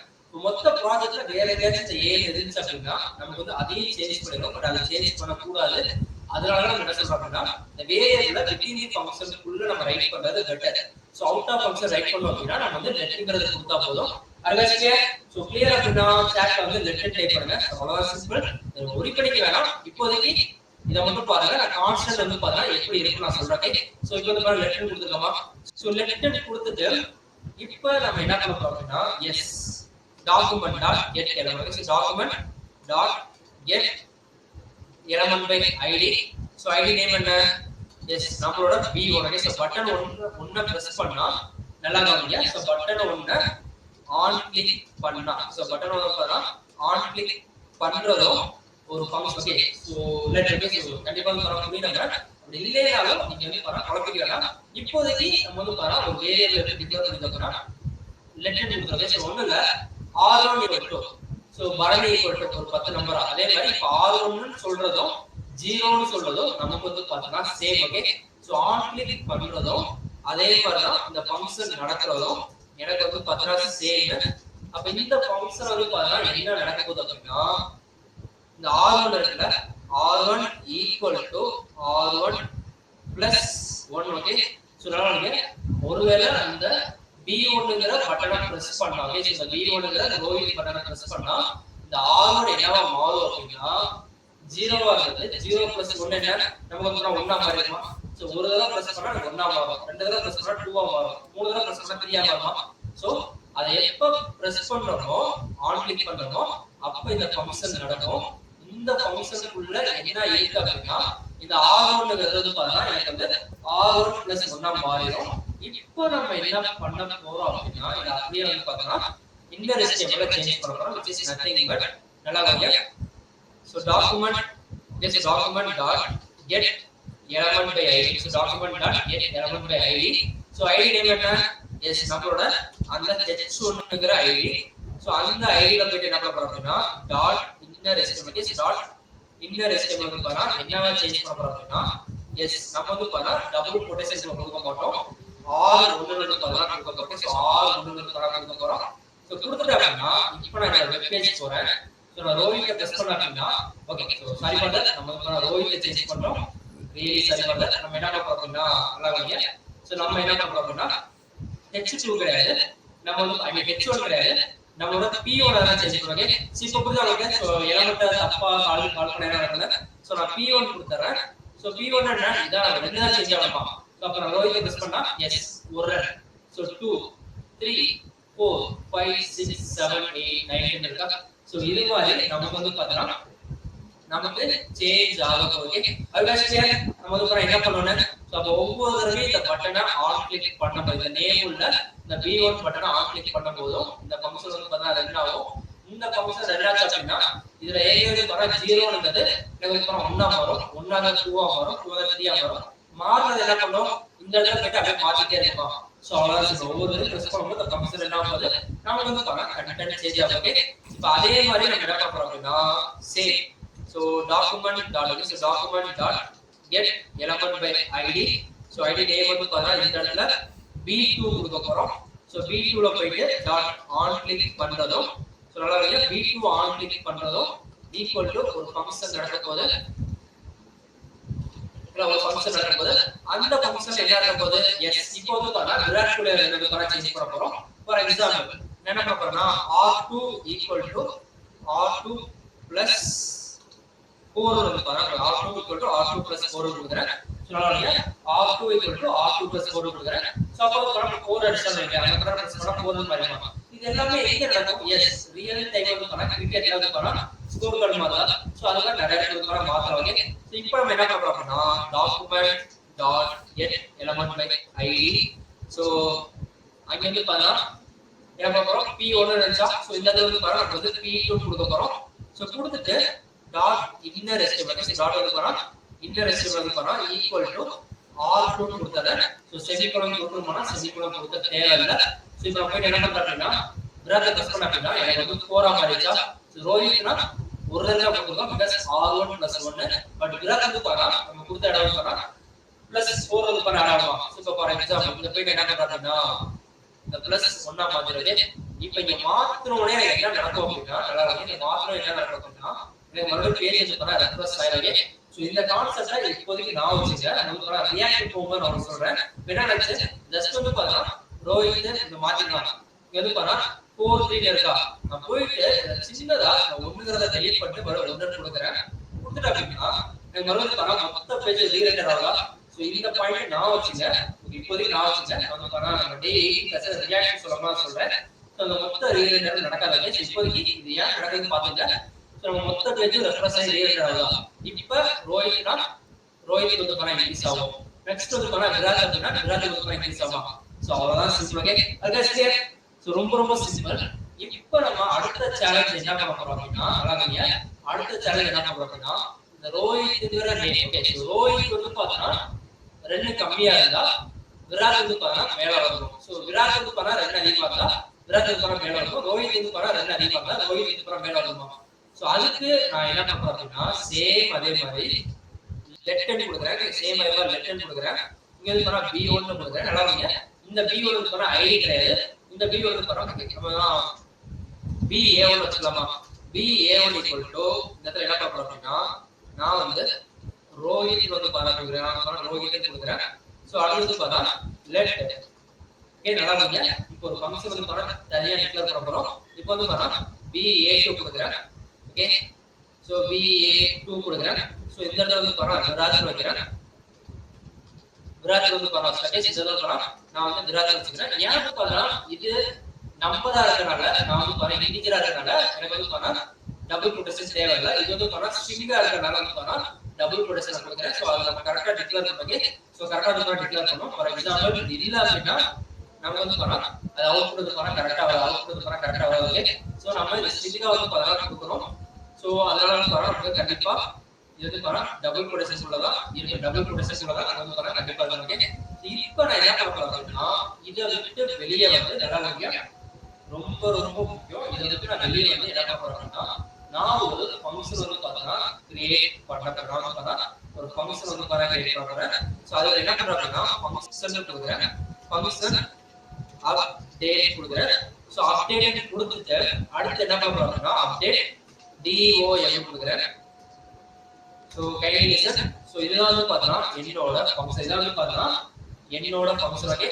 மொத்த ப்ராஜெக்ட்ல வேற ஏதாச்சும் ஏ இருந்துச்சு அப்படின்னா நமக்கு வந்து அதையும் சேஞ்ச் பண்ணிடும். பட் அதை சேஞ்ச் பண்ண கூடாது. அதனால நம்ம என்ன சொல்றோம் அப்படின்னா இந்த வேரியபிள வித்தின் தி ஃபங்க்ஷனுக்குள்ள நம்ம ரைட் பண்றது better. So out of function write பண்ணோம் அப்படின்னா நம்ம வந்து லெட்ங்கிறது கொடுத்தா போதும். அதுக்காக சோ கிளியர் அப்படின்னா சாட்ல வந்து லெட் டைப் பண்ணுங்க. அவ்வளவுதான் சிம்பிள். ஒரி பண்ணிக்க வேணாம். இப்போதைக்கு இத மட்டும் பாருங்க. நான் கான்ஸ்டன்ட் வந்து பார்த்தா எப்படி இருக்கு நான் சொல்றேன். சோ இப்போ வந்து பாருங்க லெட் கொடுத்துக்கோமா. சோ லெட் கொடுத்துட்டு இப்போ நம்ம என்ன பண்ண போறோம் அப்படின்னா is document dot get element. So document dot get element by ID. So ID name என்ன எஸ் நம்மளோட v1. ஓகே, சோ பட்டன் ஒண்ண பிரஸ் பண்ணா நல்லா கவனிங்க. சோ பட்டன் ஒண்ண ஆன் கிளிக் பண்ணா சோ பட்டன் ஒண்ண பண்ணா ஆன் கிளிக் பண்றதோ ஒரு ஃபங்க்ஷன். ஓகே, சோ லெட் இருக்கு. கண்டிப்பா வந்து பண்ண புரியுங்க. அப்படி இல்லைனாலும் நீங்க வந்து பண்ண குழப்பிக்க வேணாம். இப்போதைக்கு நம்ம வந்து பண்ணா ஒரு வேரியபிள் டிக்ளேர் பண்ணிட்டோம்னா லெட் கொடுத்துறோம். சோ ஒண்ணு இல்ல r1 equal to so Bharani equal to ஒரு 10 நம்பர். அதே மாதிரி இப்ப r1 ன்னு சொல்றதும் 0 ன்னு சொல்றதும் நமக்கு வந்து பார்த்தா same. Okay, so on click பண்றதும் அதே மாதிரி தான் இந்த ஃபங்க்ஷன் நடக்கிறதும் எனக்கு வந்து பார்த்தா சேம். அப்ப இந்த ஃபங்க்ஷன் வந்து பார்த்தா என்ன நடக்க போகுது அப்படின்னா இந்த r1 இருக்குல r1 equal to r1 plus 1. Okay, so நாளைக்கு ஒருவேளை அந்த b1ங்கற பட்டனை பிரஸ் பண்ணா ஓகே, சோ இந்த b1ங்கற ரோஹித் பட்டனை பிரஸ் பண்ணா இந்த r1 என்னவா மாறும் அப்படின்னா 0 ஆகுது. 0 plus 1 என்ன நமக்கு வந்து 1 ஆ மாறிடுமா. சோ ஒரு தடவை பிரஸ் பண்ணா 1 ஆ மாறும், ரெண்டு தடவை பிரஸ் பண்ணா 2 ஆ மாறும், மூணு தடவை பிரஸ் பண்ணா 3 ஆ மாறுமா. சோ அதை எப்ப பிரஸ் பண்றோமோ ஆன் கிளிக் பண்றோமோ அப்ப இந்த ஃபங்க்ஷன் நடக்கும். இந்த ஃபங்க்ஷனுக்குள்ள என்ன இருக்கு அப்படின்னா இந்த R1ங்கிறது வந்து பார்த்தா எனக்கு வந்து R1 + 1 மாறிடும். இப்போ நம்ம என்ன பண்ண போறோம் அப்படின்னா இது அப்படியே வந்து பார்த்தா இன்னர் ஸ்டேபிள சேஞ்ச் பண்ண போறோம் which is nothing but நல்லா கவனிங்க. So document dot get element by id. So document dot get element by id. So id name என்ன? Yes நம்மளோட அந்த h1ங்கற id. So அந்த id ல போய் என்ன பண்ண போறோம் அப்படின்னா dot inner estimate is dot inner estimate வந்து பாத்தா என்னவா சேஞ்ச் பண்ண போறோம் அப்படின்னா yes நம்ம வந்து பாத்தா டபுள் கொட்டேஷன் கொடுக்க மாட்டோம். r1 வந்து பாத்தா கொடுக்க போறோம். So r1 வந்து பாத்தா கொடுக்க போறோம். So கொடுத்துட்டா அப்படின்னா இப்போ நான் வெப் பேஜ் போறேன். So நான் ரோயிட்ட டெஸ்ட் பண்ண அப்படின்னா okay so sorry for that நம்ம வந்து ரோயிட்ட சேஞ்ச் பண்றோம். ரியலி சாரி ஃபார் தட் நம்ம என்ன பண்ண போறோம்னா நல்லா கவனிங்க. சோ நம்ம என்ன பண்ண போறோம்னா h2 கிடையாது. நம்ம வந்து ஐ மீன் h1 கிடையாது. நம்மளோட p1 தான் சேஞ்ச் பண்ணுவாங்க. சோ இப்போ புரியுதா உங்களுக்கு? சோ எலிமெண்ட் தப்பா கால் பண்ணேனா நடக்கல. சோ நான் p1 கொடுத்துறேன். சோ p1 என்ன இதான் ரெண்டு தான் சேஞ்ச் ஆகும். சோ அப்ப நான் ரோயிட்ட டெஸ்ட் பண்ணா எஸ் ஒரு சோ 2 3 4 5 6 7 8 9 10 இருக்கா? சோ இது மாதிரி நமக்கு வந்து பார்த்தா நமக்கு சேஞ்ச் ஆகும். ஓகே அதுக்கு கிளியர். நம்ம வந்து என்ன பண்ணனும்? சோ அப்ப ஒவ்வொரு தடவையும் இந்த பட்டனை ஆன் கிளிக் பண்ணும்போது இந்த நேம் உள்ள இந்த B1 பட்டனை ஆன் கிளிக் பண்ணும்போது இந்த ஃபங்க்ஷன் வந்து பார்த்தா ரன் ஆகும். இந்த ஃபங்க்ஷன் ரன் ஆச்சு அப்படின்னா இதுல ஏதாவது வர 0ங்கிறது எனக்கு அப்புறம் 1 வரும், 1 2 வரும், 2 3 வரும். மாறுறது என்ன பண்ணும்? இந்த இடத்துல போய் அப்படியே மாத்திட்டே இருக்கும். சோ அவ்வளவுதான். ஒவ்வொரு தடவை பிரஸ் பண்ணும்போது அந்த ஃபங்க்ஷன் என்ன ஆகுது நமக்கு வந்து பார்த்தா கண்டென்ட் சேஞ்ச் ஆகும். ஓகே இப்போ அதே மாதிரி நம்ம என்ன பண்றோம் அப்படின்னா same so document dot so document dot get element by id. so id name வந்து பார்த்தா இந்த இடத்துல b2 கொடுக்க போறோம். so b2 ல போயிட்டு dot on click பண்றதும் so நல்லா இருக்கு. b2 on click பண்றதும் equal to ஒரு ஃபங்க்ஷன் நடக்க போகுது. ஒரு ஃபங்க்ஷன் நடக்க போகுது. அந்த ஃபங்க்ஷன் என்ன நடக்க போகுது? எஸ் இப்போ வந்து பார்த்தா விராட் கோலி நம்ம பண்ண சேஞ்ச் பண்ண போறோம். ஃபார் எக்ஸாம்பிள் என்ன பண்ண போறோம்னா r2 equal to r2 plus 4 வந்து பாருங்க r2 equal to r2 plus 4 கொடுக்கிறேன். சொல்லலாம்ல r2 equal to r2 plus 4 கொடுக்கிறேன். சோ அப்போ நம்ம 4 அடிஷன் வைங்க. அந்த கரெக்ட் பிரஸ் பண்ணா 4 ன்னு மாறிடும். இது எல்லாமே எங்க நடக்கும்? எஸ் ரியல் டைம்ல வந்து பண்ணா கிரிக்கெட்ல வந்து பண்ணா ஸ்கோர் கார்டு மாதிரி தான். சோ அதெல்லாம் நிறைய இடத்துல பண்ணா மாத்துறாங்க. சோ இப்போ நம்ம என்ன பண்றோம் அப்படின்னா document dot get element by id. So அங்க வந்து பாத்தா என்ன பண்றோம்? p1 இருந்துச்சா? சோ இந்த இடத்துல வந்து பாருங்க நம்ம வந்து p2 கொடுக்க போறோம். சோ கொடுத்துட்டு dot inner estimate dot வந்து பாருங்க inner estimate வந்து பாருங்க equal to r2 கொடுத்தறேன். சோ செமிகோலன் கொடுக்கணும்னா செமிகோலன் கொடுக்க தேவையில்லை. சோ இப்போ போய் என்ன பண்றோம்னா பிராக்கெட் டெஸ்ட் பண்ண அப்படின்னா எனக்கு வந்து 4 மாறிச்சா? சோ ரோயிட்னா ஒரு தடவை கொடுத்தோம் because r1 + 1 பட் பிராக்கெட் வந்து பாருங்க நம்ம கொடுத்த இடம் வந்து பாருங்க +4 வந்து பாருங்க ஆட் ஆகும். சோ இப்போ ஃபார் எக்ஸாம்பிள் இந்த போய் என்ன பண்றோம்னா இந்த +1 மாத்திரவே இப்போ இங்க மாத்திரோனே என்ன நடக்கும் அப்படின்னா நல்லா இருக்கு. இந்த மாத்திரம் என்ன நடக்கும் அப்படின்னா எனக்கு மறுபடியும் பேஜ் வந்து பாருங்க ரெஃப்ரெஷ் ஆயிடுங்க. சோ இந்த கான்செப்ட்ல இப்போதைக்கு நான் வச்சுங்க நமக்கு வர ரியாக்ட் போகும்போது நான் சொல்றேன். என்ன நடந்துச்சு ஜஸ்ட் வந்து பாருங்க ரோயிட் இந்த மாத்திக்கலாம். இங்க வந்து பாருங்க 4 3 இருக்கா? நான் போயிட்டு சின்னதா நான் ஒண்ணுங்கறத டெலீட் பண்ணிட்டு மறுபடியும் 1 கொடுக்குறேன். கொடுத்துட்டா அப்படின்னா எனக்கு மறுபடியும் பாருங்க மொத்த பேஜ் ரீரெண்டர் ஆகுதா? சோ இந்த பாயிண்ட் நான் வச்சுங்க. இப்போதைக்கு நான் வச்சுங்க. வந்து பாருங்க நம்ம டே 80% ரியாக்ட் சொல்லலாம் சொல்றேன். சோ அந்த மொத்த ரீரெண்டர் நடக்காதே. இப்போதைக்கு இது ஏன் நடக்குதுன்னு பாத்துங்க. சோ மொத்த பேஜ் ரெஃப்ரெஷ் ஆகி ரீரெண்டர் ஆகுதா? இப்போ ரோயிட்னா ரோயிட் வந்து பாருங்க இன்க்ரீஸ் ஆகும். நெக்ஸ்ட் வந்து பாருங்க விராட் அப்படின்னா விராட் வந்து பாருங்க இன்க்ரீஸ் ஆகும். சோ அவ்வளவுதான் சிம்பிள். ஓகே அதுக்கு கிளியர். சோ ரொம்ப சிம்பிள். இப்போ நம்ம அடுத்த சேலஞ்ச் என்ன பண்ண போறோம் அப்படின்னா அழகங்க அடுத்த சேலஞ்ச் என்ன பண்ண போறோம் அப்படின்னா இந்த ரோயிட்ங்கற நேம். ஓகே சோ ரோயிட் வந்து பார்த்தா 2 கம்மியா இருந்தா விராட் வந்து பார்த்தா மேல வரும். சோ விராட் வந்து பார்த்தா 2 அதிகமா இருந்தா விராட் வந்து பார்த்தா மேல வரும். ரோயிட் வந்து பார்த்தா 2 அதிகமா இருந்தா ரோயிட் வந்து பார்த்தா மேல வரும். சோ அதுக்கு நான் என்ன பண்றேன் அப்படின்னா சேம் அதே மாதிரி லெட் ஹேண்ட் கொடுக்குறேன். சேம் அதே மாதிரி லெட் ஹேண்ட் கொடுக்குறேன். இங்க வந்து பாருங்க b1 ன்னு கொடுக்குறேன். நல்லா இருங்க. இந்த b1 வந்து பாருங்க ஐடி கிடையாது. இந்த b1 வந்து பாருங்க நம்ம ba1 வச்சுக்கலாமா? ba1 equal to இந்த இடத்துல என்ன பண்றோம் அப்படின்னா நான் வந்து ரோஹித் வந்து பாருங்க நான் பாருங்க ரோஹித் கொடுக்குறேன். சோ அடுத்து பாருங்க லெட் ஓகே நல்லா இருங்க. இப்போ ஒரு ஃபங்க்ஷன் வந்து பாருங்க தனியா டிக்ளேர் பண்ண போறோம். இப்போ வந்து பாருங்க ba2 கொடுக்குறேன். ஓகே சோ ba2 கொடுக்குறேன். சோ இந்த இடத்துல வந்து பாருங்க விராட் வைக்கிறேன். விராட் வந்து பாருங்க ஸ்டேட்டஸ் இதெல்லாம் பாருங்க நான் வந்து விராட் வச்சுக்கிறேன். ஏன் பாருங்க இது நம்பரா இருக்கனால நான் வந்து பாருங்க இன்டிஜரா இருக்கனால எனக்கு வந்து பாருங்க டபுள் கொட்டேஷன் தேவையில்லை. இது வந்து பார்த்தா ஸ்ட்ரிங்கா இருக்கறனால வந்து பார்த்தா டபுள் கொட்டேஷன் கொடுக்குறேன். ஸோ அதை நம்ம கரெக்டாக டிக்ளேர் பண்ணி ஸோ கரெக்டாக வந்து டிக்ளேர் பண்ணணும். ஃபார் எக்ஸாம்பிள் இது இல்லை அப்படின்னா நம்ம வந்து பார்த்தா அது அவுட்புட் வந்து பார்த்தா கரெக்டாக வராது, அவுட்புட் வந்து பார்த்தா கரெக்டாக வராது. ஸோ நம்ம இந்த ஸ்ட்ரிங்கா வந்து பார்த்தா கொடுக்குறோம். ஸோ அதனால வந்து பார்த்தா நமக்கு கண்டிப்பா இது வந்து பார்த்தா டபுள் கொட்டேஷன் உள்ளதா இருக்கு, டபுள் கொட்டேஷன் உள்ளதா வந்து பார்த்தா கண்டிப்பா இருக்கு. இப்போ நான் என்ன பண்ண போறேன் அப்படின்னா இதை விட்டு வெளியே வந்து நல்லா ரொம்ப ரொம்ப முக்கியம். இதை விட்டு நான் வெளியே வந்து என்ன பண்ண போறேன் அப்படின்னா நான் ஒரு ஃபங்க்ஷன் வந்து பார்த்தா கிரியேட் பண்ண ஒரு ஃபங்க்ஷன் வந்து பார்த்தா கிரியேட் பண்றேன். ஸோ அதில் என்ன பண்றேன் அப்படின்னா ஃபங்க்ஷன் கொடுக்குறேன், ஃபங்க்ஷன் அப்டேட் கொடுக்குறேன். ஸோ அப்டேட் கொடுத்துட்டு அடுத்து என்ன பண்றேன் அப்படின்னா அப்டேட் DOM கொடுக்குறேன். ஸோ கைண்ட் ஸோ இதெல்லாம் வந்து பார்த்தா என்னோட ஃபங்க்ஷன், இதெல்லாம் வந்து பார்த்தா என்னோட ஃபங்க்ஷன். ஓகே,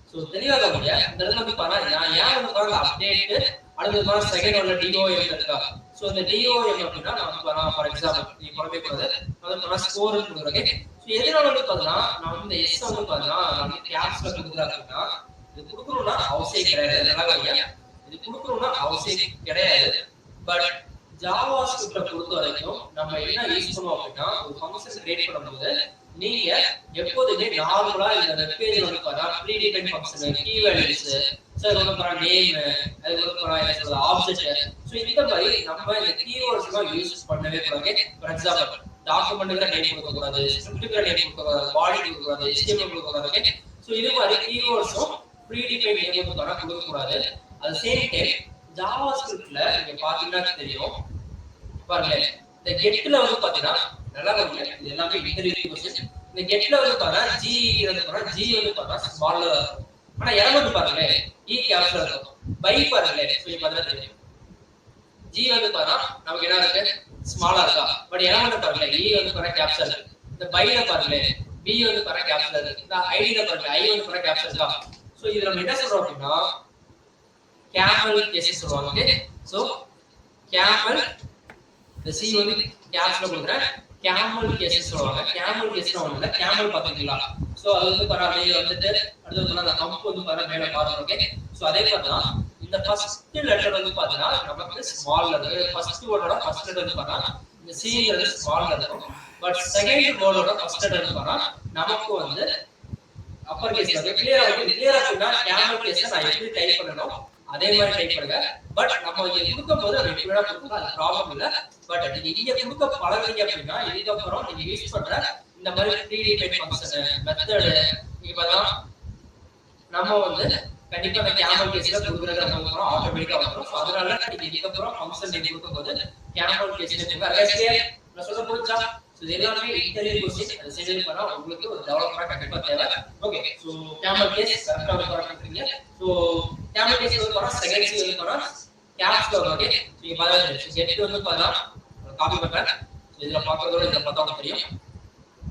ஸோ தெளிவாக முடியாது இந்த இடத்துல வந்து பார்த்தா நான் ஏன் வந்து பார்த்தா அப்டேட் அடுத்தது பார்த்தா செகண்ட் உள்ள DOM இருக்கா. ஸோ இந்த DOM அப்படின்னா நான் வந்து பார்த்தா ஃபார் எக்ஸாம்பிள் நீ குழம்பே கூடாது வந்து பார்த்தா ஸ்கோர் கொடுக்குறேன். ஸோ எதனால வந்து பார்த்தா நான் வந்து இந்த எஸ் வந்து பார்த்தா நான் வந்து கேப்ஸ்ல கொடுக்குறேன் அப்படின்னா இது கொடுக்கணும்னா அவசியம் கிடையாது. நல்லா இல்லையா, இது கொடுக்கணும்னா அவசியம் கிடையாது. பட் ஜாவா ஸ்கிரிப்ட்ல பொறுத்த வரைக்கும் நம்ம என்ன யூஸ் பண்ணுவோம் அப்படின்னா ஒரு ஃபங்க்ஷன் கிரியேட் பண்ணும்போது நீங்க எப்போதுமே நார்மலா இந்த வெப் பேஜ்ல வந்து பார்த்தா predefine function, key values, char வந்து பார்த்தா நேம், அது வந்து பார்த்தா என்ன சொல்றது ஆப்ஜெக்ட். ஸோ இந்த மாதிரி நம்ம இந்த கீவேர்ட்ஸ் எல்லாம் யூஸ் பண்ணவே கூடாது. ஃபார் எக்ஸாம்பிள் டாக்குமெண்ட்டுக்கு நேம் கொடுக்க கூடாது, ஸ்கிரிப்ட்டுக்கு நேம் கொடுக்க கூடாது, பாடி கொடுக்க கூடாது, HTML கொடுக்க கூடாது. ஸோ இது மாதிரி கீவேர்ட்ஸும் ப்ரீ டிஃபைன் நேம் வந்து பார்த்தா கொடுக்க கூடாது. அது சேம் டைம் ஜாவா ஸ்கிரிப்ட்ல நீங்க பாத்தீங்கன்னா தெரியும் பாருங்க இந்த கெட்ல வந்து பாத்தீங்கன்னா நல்லா பாருங்க இது எல்லாமே இன்டர்வியூ क्वेश्चन. இந்த கெட்ல வந்து பாருங்க ஜி வந்து பாருங்க ஜி வந்து பாருங்க ஸ்மாலரா இருக்கும், ஆனா எலமெண்ட் பாருங்க இ கேப்ஸ்ல இருக்கும். பை பாருங்க சோ இது பாத்தீங்கன்னா தெரியும் ஜி வந்து பாருங்க நமக்கு என்ன இருக்கு ஸ்மாலா இருக்கா, பட் எலமெண்ட் பாருங்க இ வந்து பாருங்க கேப்ஸ்ல இருக்கு. இந்த பைல பாருங்க பி வந்து பாருங்க கேப்ஸ்ல இருக்கு. இந்த ஐடில பாருங்க ஐ வந்து பாருங்க கேப்ஸ்ல இருக்கா. சோ இது நம்ம என்ன சொல்றோம் அப்படின்னா கேமல் கேஸ் சொல்லுவாங்க. ஓகே, சோ கேமல் இந்த சி வந்து கேப்ஸ்ல கொடுக்குறேன், கேமல் கேஸ் சொல்லுவாங்க. கேமல் கேஸ்னா ஒண்ணு இல்ல, கேமல் பாத்தீங்களா. சோ அது வந்து பரவாயில்லை வந்துட்டு அடுத்து அந்த கம்ப் வந்து பரவாயில்ல மேல பாருங்க. ஓகே, சோ அதே மாதிரி தான் இந்த ஃபர்ஸ்ட் லெட்டர் வந்து பாத்தீங்கன்னா நமக்கு ஸ்மால் லெட்டர், ஃபர்ஸ்ட் வேர்டோட ஃபர்ஸ்ட் லெட்டர் வந்து பாத்தீங்கன்னா இந்த சிங்கிறது ஸ்மால் லெட்டர், பட் செகண்ட் வேர்டோட ஃபர்ஸ்ட் லெட்டர் வந்து பாத்தீங்கன்னா நமக்கு வந்து அப்பர் கேஸ்ல இருக்கு. கிளியரா அப்படின்னா கேமல் கேஸ் நான் எப்படி டைப் பண்ணணும் அதே மாதிரி டைப் பண்ணுங்க. பட் நம்ம இங்க கொடுக்கும் போது அது எப்படியா கொடுத்தா அது ப்ராப்ளம் இல்ல. பட் நீங்க இங்க கொடுக்க பழகுறீங்க அப்படின்னா இதுக்கப்புறம் நீங்க யூஸ் பண்ற இந்த மாதிரி ப்ரீ டிஃபைன் ஃபங்க்ஷன் மெத்தட் நீங்க பார்த்தா நம்ம வந்து கண்டிப்பா அந்த கேமல் கேஸ்ல கொடுக்குறது நம்ம ஆட்டோமேட்டிக்கா வந்துரும். சோ அதனால நீங்க இதுக்கப்புறம் ஃபங்க்ஷன் நீங்க கொடுக்கும் போது கேமல் கேஸ்ல கொடுங்க. அகைன் நான் சொல்ல போச்சா சோ எல்லாமே இன்டர்வியூ क्वेश्चन அது செஞ்சு பண்ணா உங்களுக்கு ஒரு டெவலப்பரா கண்டிப்பா தேவை. ஓகே, சோ கேமல் கேஸ் கரெக்ட்டா பண்றீங்க. சோ கேமல் கேஸ் வந்து பண்ணா செகண்ட் சி வந்து பண்ணா கேப்ஸ்ல வரும். ஓகே, நீங்க பாருங்க கெட் வந்து பண்ணா காப்பி பண்றேன். சோ இதல பார்க்கறதோட இத பார்த்தா உங்களுக்கு தெரியும்.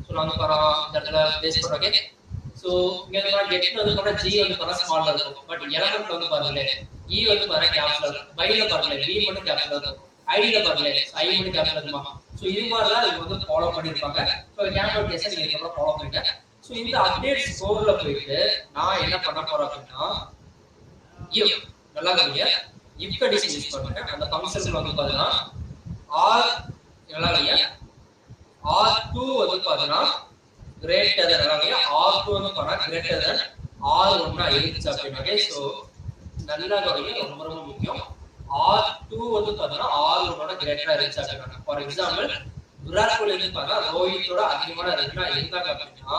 சோ நான் வந்து பண்ணா இந்த இடத்துல பேஸ்ட் பண்றேன். ஓகே, சோ இங்க வந்து கெட் வந்து பண்ணா ஜி வந்து பண்ணா ஸ்மால்ல இருக்கும், பட் எலமெண்ட் வந்து பாருங்க இ வந்து பாருங்க கேப்ஸ்ல இருக்கும், பைல பாருங்க பி மட்டும் கேப்ஸ்ல இருக்கும், ஐடில பாருங்க ஐ மட்டும் கேப்ஸ்ல இருக்குமா. சோ இது மாதிரி தான் இது வந்து ஃபாலோ பண்ணிருப்பாங்க. சோ கேமல் கேஸை நீங்க இதெல்லாம் ஃபாலோ பண்ணுங்க. சோ இந்த அப்டேட் ஸ்கோர்ல போயிட்டு நான் என்ன பண்ண போறேன் அப்படின்னா இஃப் நல்லா கவனிங்க இஃப் கண்டிஷன் யூஸ் பண்ணுங்க. அந்த ஃபங்க்ஷன்ல வந்து பாத்தீங்கன்னா ஆர் நல்லா கவனிங்க R2 வந்து பாத்தீங்கன்னா கிரேட்டர் தென் நல்லா கவனிங்க R2 வந்து பாத்தீங்கன்னா கிரேட்டர் தென் R1 ஆயிடுச்சு அப்படினா. ஓகே, சோ நல்லா கவனிங்க ரொம்ப ரொம்ப முக்கியம். R2 வந்து பாத்தீங்கன்னா R1 ஓட கிரேட்டரா இருந்துச்சு அப்படினா. ஃபார் எக்ஸாம்பிள் விராட் கோலி வந்து பாத்தீங்கன்னா ரோஹித்தோட அதிகமான ரன்னா இருந்தாங்க அப்படினா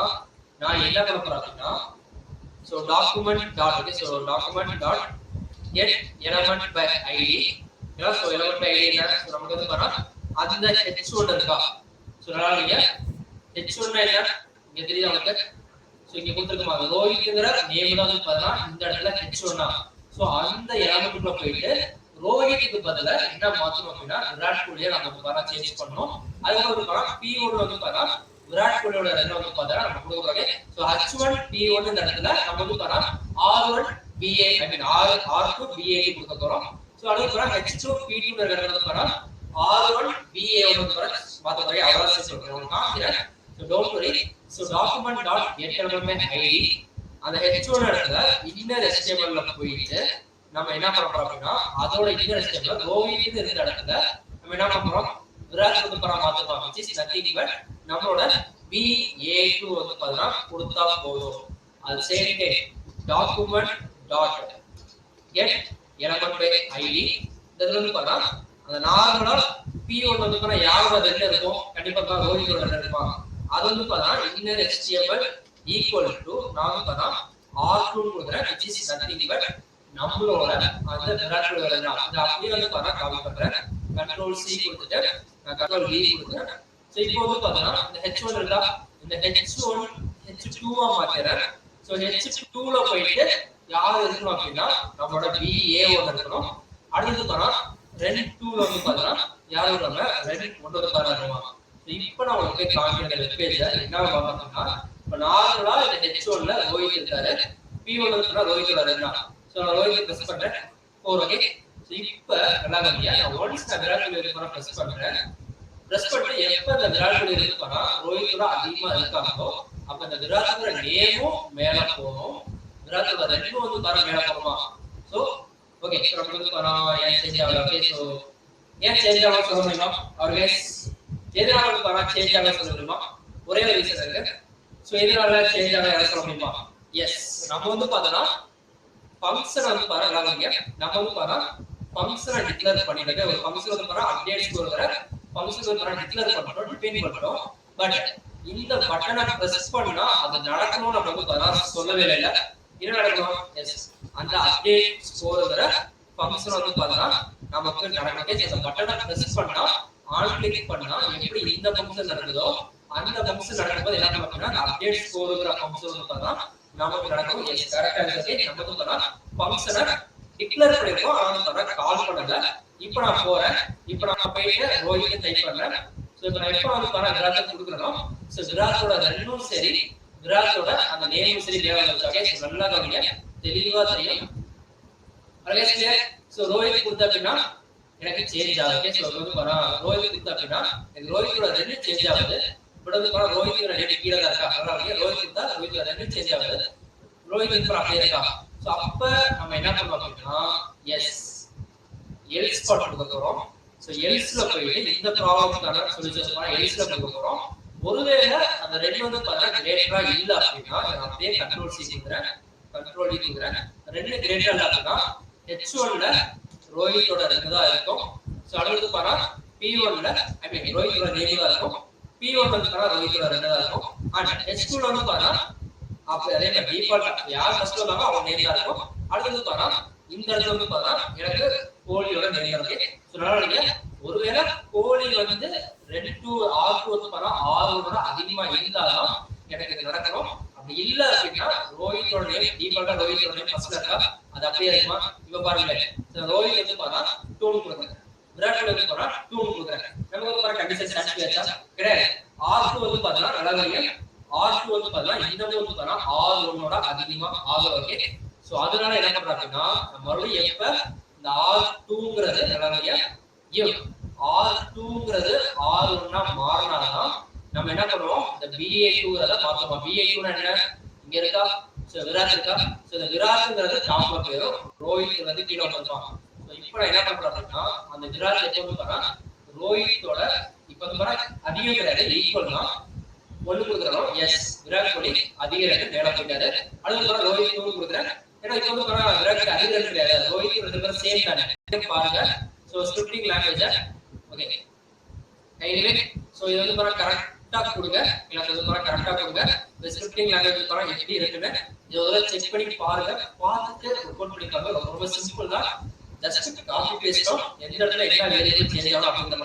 நான் என்ன பண்ண போறேன் அப்படினா so document dot okay so document dot get element by id ஏன்னா சோ element by id என்ன சோ நமக்கு வந்து பாத்தீங்கன்னா அந்த h1 இருக்கா. சோ நல்லா நீங்க h1 என்ன இங்க தெரியுதா உங்களுக்கு. சோ இங்க கொடுத்திருக்கமா ரோஹித்ங்கற நேம் தான் வந்து பாத்தீங்கன்னா இந்த இடத்துல h1 சோ அந்த எலிமெண்ட்க்குள்ள போயிட்டு ரோஹித்துக்கு பதிலா என்ன மாத்தணும் அப்படின்னா விராட் கோலியை நம்ம பாரா சேஞ்ச் பண்ணனும். அதுக்கு வந்து பாரா p1 வந்து பாரா விராட் கோலியோட ரன் வந்து பாத்தா நம்ம கொடுக்கறோம். சோ h1 p1 இந்த இடத்துல நம்ம வந்து பாரா r1 ba ஐ மீன் r2 ba கொடுக்க போறோம். சோ அடுத்து பாரா h2 p2 ங்கற இடத்துல வந்து பாரா r1 ba வந்து பாரா மாத்த போறோம். அவ்வளவு சேஞ்ச் பண்றோம் காமிக்கிறேன். So don't worry. So document dot get element by id அந்த h1 இடத்துல இன்னர் html ல போயிட்டு நம்ம என்ன பண்ண போறோம் அப்படின்னா அதோட இன்னர் HTML ரோஹித் இருந்த இடத்துல நம்ம என்ன பண்றோம் விராட் வந்து பாரா மாத்துறோம் which is nothing but நம்மளோட BA2 வந்து பாத்தீங்கன்னா கொடுத்தா போதும் அது same document dot get element by id இதுல வந்து பாத்தா அந்த நார்மலா P1 வந்து பாத்தா யாரோட ரெண்டு இருக்கும் கண்டிப்பா ரோஹித்தோட ரெண்டு இருக்கும் அது வந்து பாத்தா inner html equal to நாம பாத்தா r2 கொடுக்குற which is nothing but நம்மளோட அந்த விராட்டோட ரெண்டு இது அப்படியே வந்து பாத்தா காப்பி பண்றேன் control c கொடுத்துட்டு நான் control v கொடுக்குறேன் சோ இப்போ வந்து பாத்தா இந்த h1 இருக்கா இந்த h1 h2 ஆ மாத்துறேன் சோ h2 ல போயிட்டு யார் இருக்கணும் அப்படினா நம்மளோட BA1 இருக்கணும் அடுத்து பாத்தா ரெண்ட் 2 ல வந்து பாத்தா யார் இருக்காங்க ரெண்ட் 1 வந்து பாத்தா இருக்கணும் இப்போ நான் உங்களுக்கு காமிக்கிற வெப் பேஜ் என்ன பாத்தீங்கன்னா இப்ப நார்மலா இந்த h1 ல ரோஹித் இருக்காரு P1 ல ரோஹித்தோட ரெண்டா சோ நான் ரோஹித் பிரஸ் பண்றேன் 4 ஓகே சோ இப்போ நல்லா கவனிங்க நான் ஒன்ஸ் நான் விராட் கோலி இருக்கறத பிரஸ் பண்றேன் பிரஸ் பண்ணிட்டு எப்ப அந்த விராட் கோலி இருக்கறனா ரோஹித்தோட அதிகமா இருக்காங்களோ அப்ப அந்த விராட்டோட நேமும் மேல போகும் விராட்டோட ரெண்டும் வந்து பாரு மேல போகுமா சோ ஓகே சோ நம்ம வந்து பாரு ஏன் சேஞ்ச் ஆகல ஓகே சோ ஏன் சேஞ்ச் ஆகல சொல்ல முடியுமா ஆல்வேஸ் எதனால வந்து பாரு சேஞ்ச் ஆகல சொல்ல முடியுமா ஒரே ஒரு ரீசன் இருக்கு சோ எதனால சேஞ்ச் ஆகல சொல்ல முடியுமா எஸ் நம்ம வந்து பார்த்தா ஃபங்க்ஷன் வந்து பாரு எல்லாமே நம்ம வந்து பாரு ஃபங்க்ஷனை டிக்ளேர் பண்ணிடுங்க ஒரு ஃபங்க்ஷன் வந்து பாரு அப்டேட்ஸ் கொடுக்குற ஃபங்க்ஷன் வந்து பாரு டிக்ளேர் பண்றோம் டிஃபைன் பண்றோம் பட் இந்த பட்டனை பிரஸ் பண்ணா அது நடக்கணும் நம்ம வந்து பாரு சொல்லவே இல்ல என்ன நடக்கணும் எஸ் அந்த அப்டேட் ஸ்கோர்ங்கற ஃபங்க்ஷன் வந்து பாத்தா நமக்கு நடக்கணும் இந்த பட்டனை பிரஸ் பண்ணா ஆன் கிளிக் பண்ணா எப்படி இந்த ஃபங்க்ஷன் நடக்குதோ அந்த ஃபங்க்ஷன் நடக்கும்போது என்ன பண்ணும்னா அப்டேட் ஸ்கோர்ங்கற ஃபங்க்ஷன் வந்து பாத்தா நமக்கு நடக்கும் எஸ் கரெக்ட்டா இருக்கு நம்ம வந்து பாத்தா ஃபங்க்ஷனை டிக்ளேர் பண்ணிருக்கோம் ஆனா பாத்தா கால் பண்ணல இப்போ நான் போறேன் இப்போ நான் போயிட்டு ரோஹித் டைப் பண்றேன் சோ இப்போ நான் எப்ப வந்து பாத்தா விராட் கொடுக்கறோம் சோ விராட்டோட ரெண்டும் சரி விராட்டோட அந்த நேமும் சரி தேவையில்லை ஓகே சோ நல்லா கவனிங்க தெளிவா தெரியும் அலகேஸ்ல சோ ரோஹித் கொடுத்தா அப்படினா எனக்கு சேஞ்ச் ஆகுது ஓகே சோ வந்து பாரு ரோஹித் கொடுத்தா அப்படினா எனக்கு ரோஹித்தோட ரெண்டு சேஞ்ச் ஆகுது பட் வந்து பாரு ரோஹித்தோட ரெண்டு கீழ தான் இருக்கா அதாவது ரோஹித் கொடுத்தா ரோஹித்தோட ரெண்டு சேஞ்ச் ஆகுது ரோஹித் இப்போ அப்படியே இருக்கா சோ அப்ப நம்ம என்ன பண்ணலாம் அப்படினா எஸ் எல்ஸ் பார்ட் கொடுக்க போறோம் சோ எல்ஸ்ல போயிட்டு இந்த ப்ராப்ளம்க்கான சொல்யூஷன் பண்ண எல்ஸ்ல கொடுக்க போறோம் ஒருவேளை அந்த ரெண்டு வந்து பார்த்தா கிரேட்டரா இல்ல அப்படின்னா நான் அப்படியே கண்ட்ரோல் சி கொடுக்குறேன் கண்ட்ரோல் டி கொடுக்குறேன் ரெண்டு கிரேட்டரா இல்ல அப்படின்னா h1 ல ரோஹித்தோட ரெண்டு தான் இருக்கும் சோ அடுத்து பாரா p1 ல ஐ மீன் ரோஹித்தோட நேம் தான் இருக்கும் p1 வந்து பாரா ரோஹித்தோட ரெண்டு தான் இருக்கும் அண்ட் h2 ல வந்து பாரா அப்ப அதே மாதிரி டிஃபால்ட் யார் ஃபர்ஸ்ட் வந்தாலும் அவங்க நேம் தான் இருக்கும் அடுத்து பாரா இந்த இடத்துல வந்து பாரா எனக்கு கோலியோட நேம் இருக்கு சோ நல்லா ஒருவேளை கோலி வந்து ரெண்டு R2 வந்து பாரா R1 அதிகமா இருந்தாதான் எனக்கு இது நடக்கணும் அப்படி இல்ல அப்படின்னா ரோஹித்தோட நேம் டிஃபால்ட்டா ரோஹித்தோட நேம் ஃபர்ஸ்ட்ல இருக்கா அது அப்படியே இருக்குமா இப்ப பாருங்க ரோஹித் வந்து பாரா 2 கொடுக்குறேன் விராட் கோலி வந்து பாரா 2 கொடுக்குறேன் நமக்கு வந்து பாரா கண்டிஷன் சாட்டிஸ்ஃபை ஆச்சா கிடையாது R2 வந்து பாத்தா நல்லா R2 வந்து பாத்தா இன்னமும் வந்து பாரா R1 ஓட அதிகமா ஆகும் ஓகே சோ அதனால என்ன பண்றோம் அப்படின்னா மறுபடியும் எப்ப இந்த R2ங்கிறது நல்லா if R2ங்கிறது R1 ஆ மாறினாதான் நம்ம என்ன பண்ணுவோம் இந்த BA2ங்கிறத மாத்துவோம் BA2 னா என்ன இங்க இருக்கா சோ விராட் இருக்கா சோ இந்த விராட்ங்கிறது டாப்ல போயிடும் ரோஹித் வந்து கீழ வந்துருவான் சோ இப்போ நான் என்ன பண்றேன் அப்படின்னா அந்த விராட் எப்ப வந்து பாத்தா ரோஹித்தோட இப்போ வந்து பாத்தா அதிகம் கிடையாது ஈக்குவல் தான் ஒன்னு கொடுக்குறோம் எஸ் விராட் கோலி அதிக ரேட் மேல போயிட்டாரு அடுத்து பாத்தா ரோஹித் 2 கொடுக்குறேன் ஏன்னா இப்போ வந்து பாத்தா விராட் அதிக ரேட் கிடையாது ரோஹித் ரெண்டு பேரும் சேம் தானே பாருங்க so scripting language okay anyway so இது வந்து பாத்தா கரெக்ட்டா கொடுங்க எனக்கு வந்து பாத்தா கரெக்ட்டா கொடுங்க இந்த ஸ்கிரிப்டிங் லாங்குவேஜ் பாத்தா எப்படி இருக்குன்னு இதோட செக் பண்ணி பாருங்க பார்த்துட்டு ரிப்போர்ட் பண்ணி பாருங்க ரொம்ப சிம்பிள் தான் ஜஸ்ட் காப்பி பேஸ்ட் எந்த இடத்துல என்ன வேரியபிள் சேஞ்ச் ஆகும் அப்படிங்கற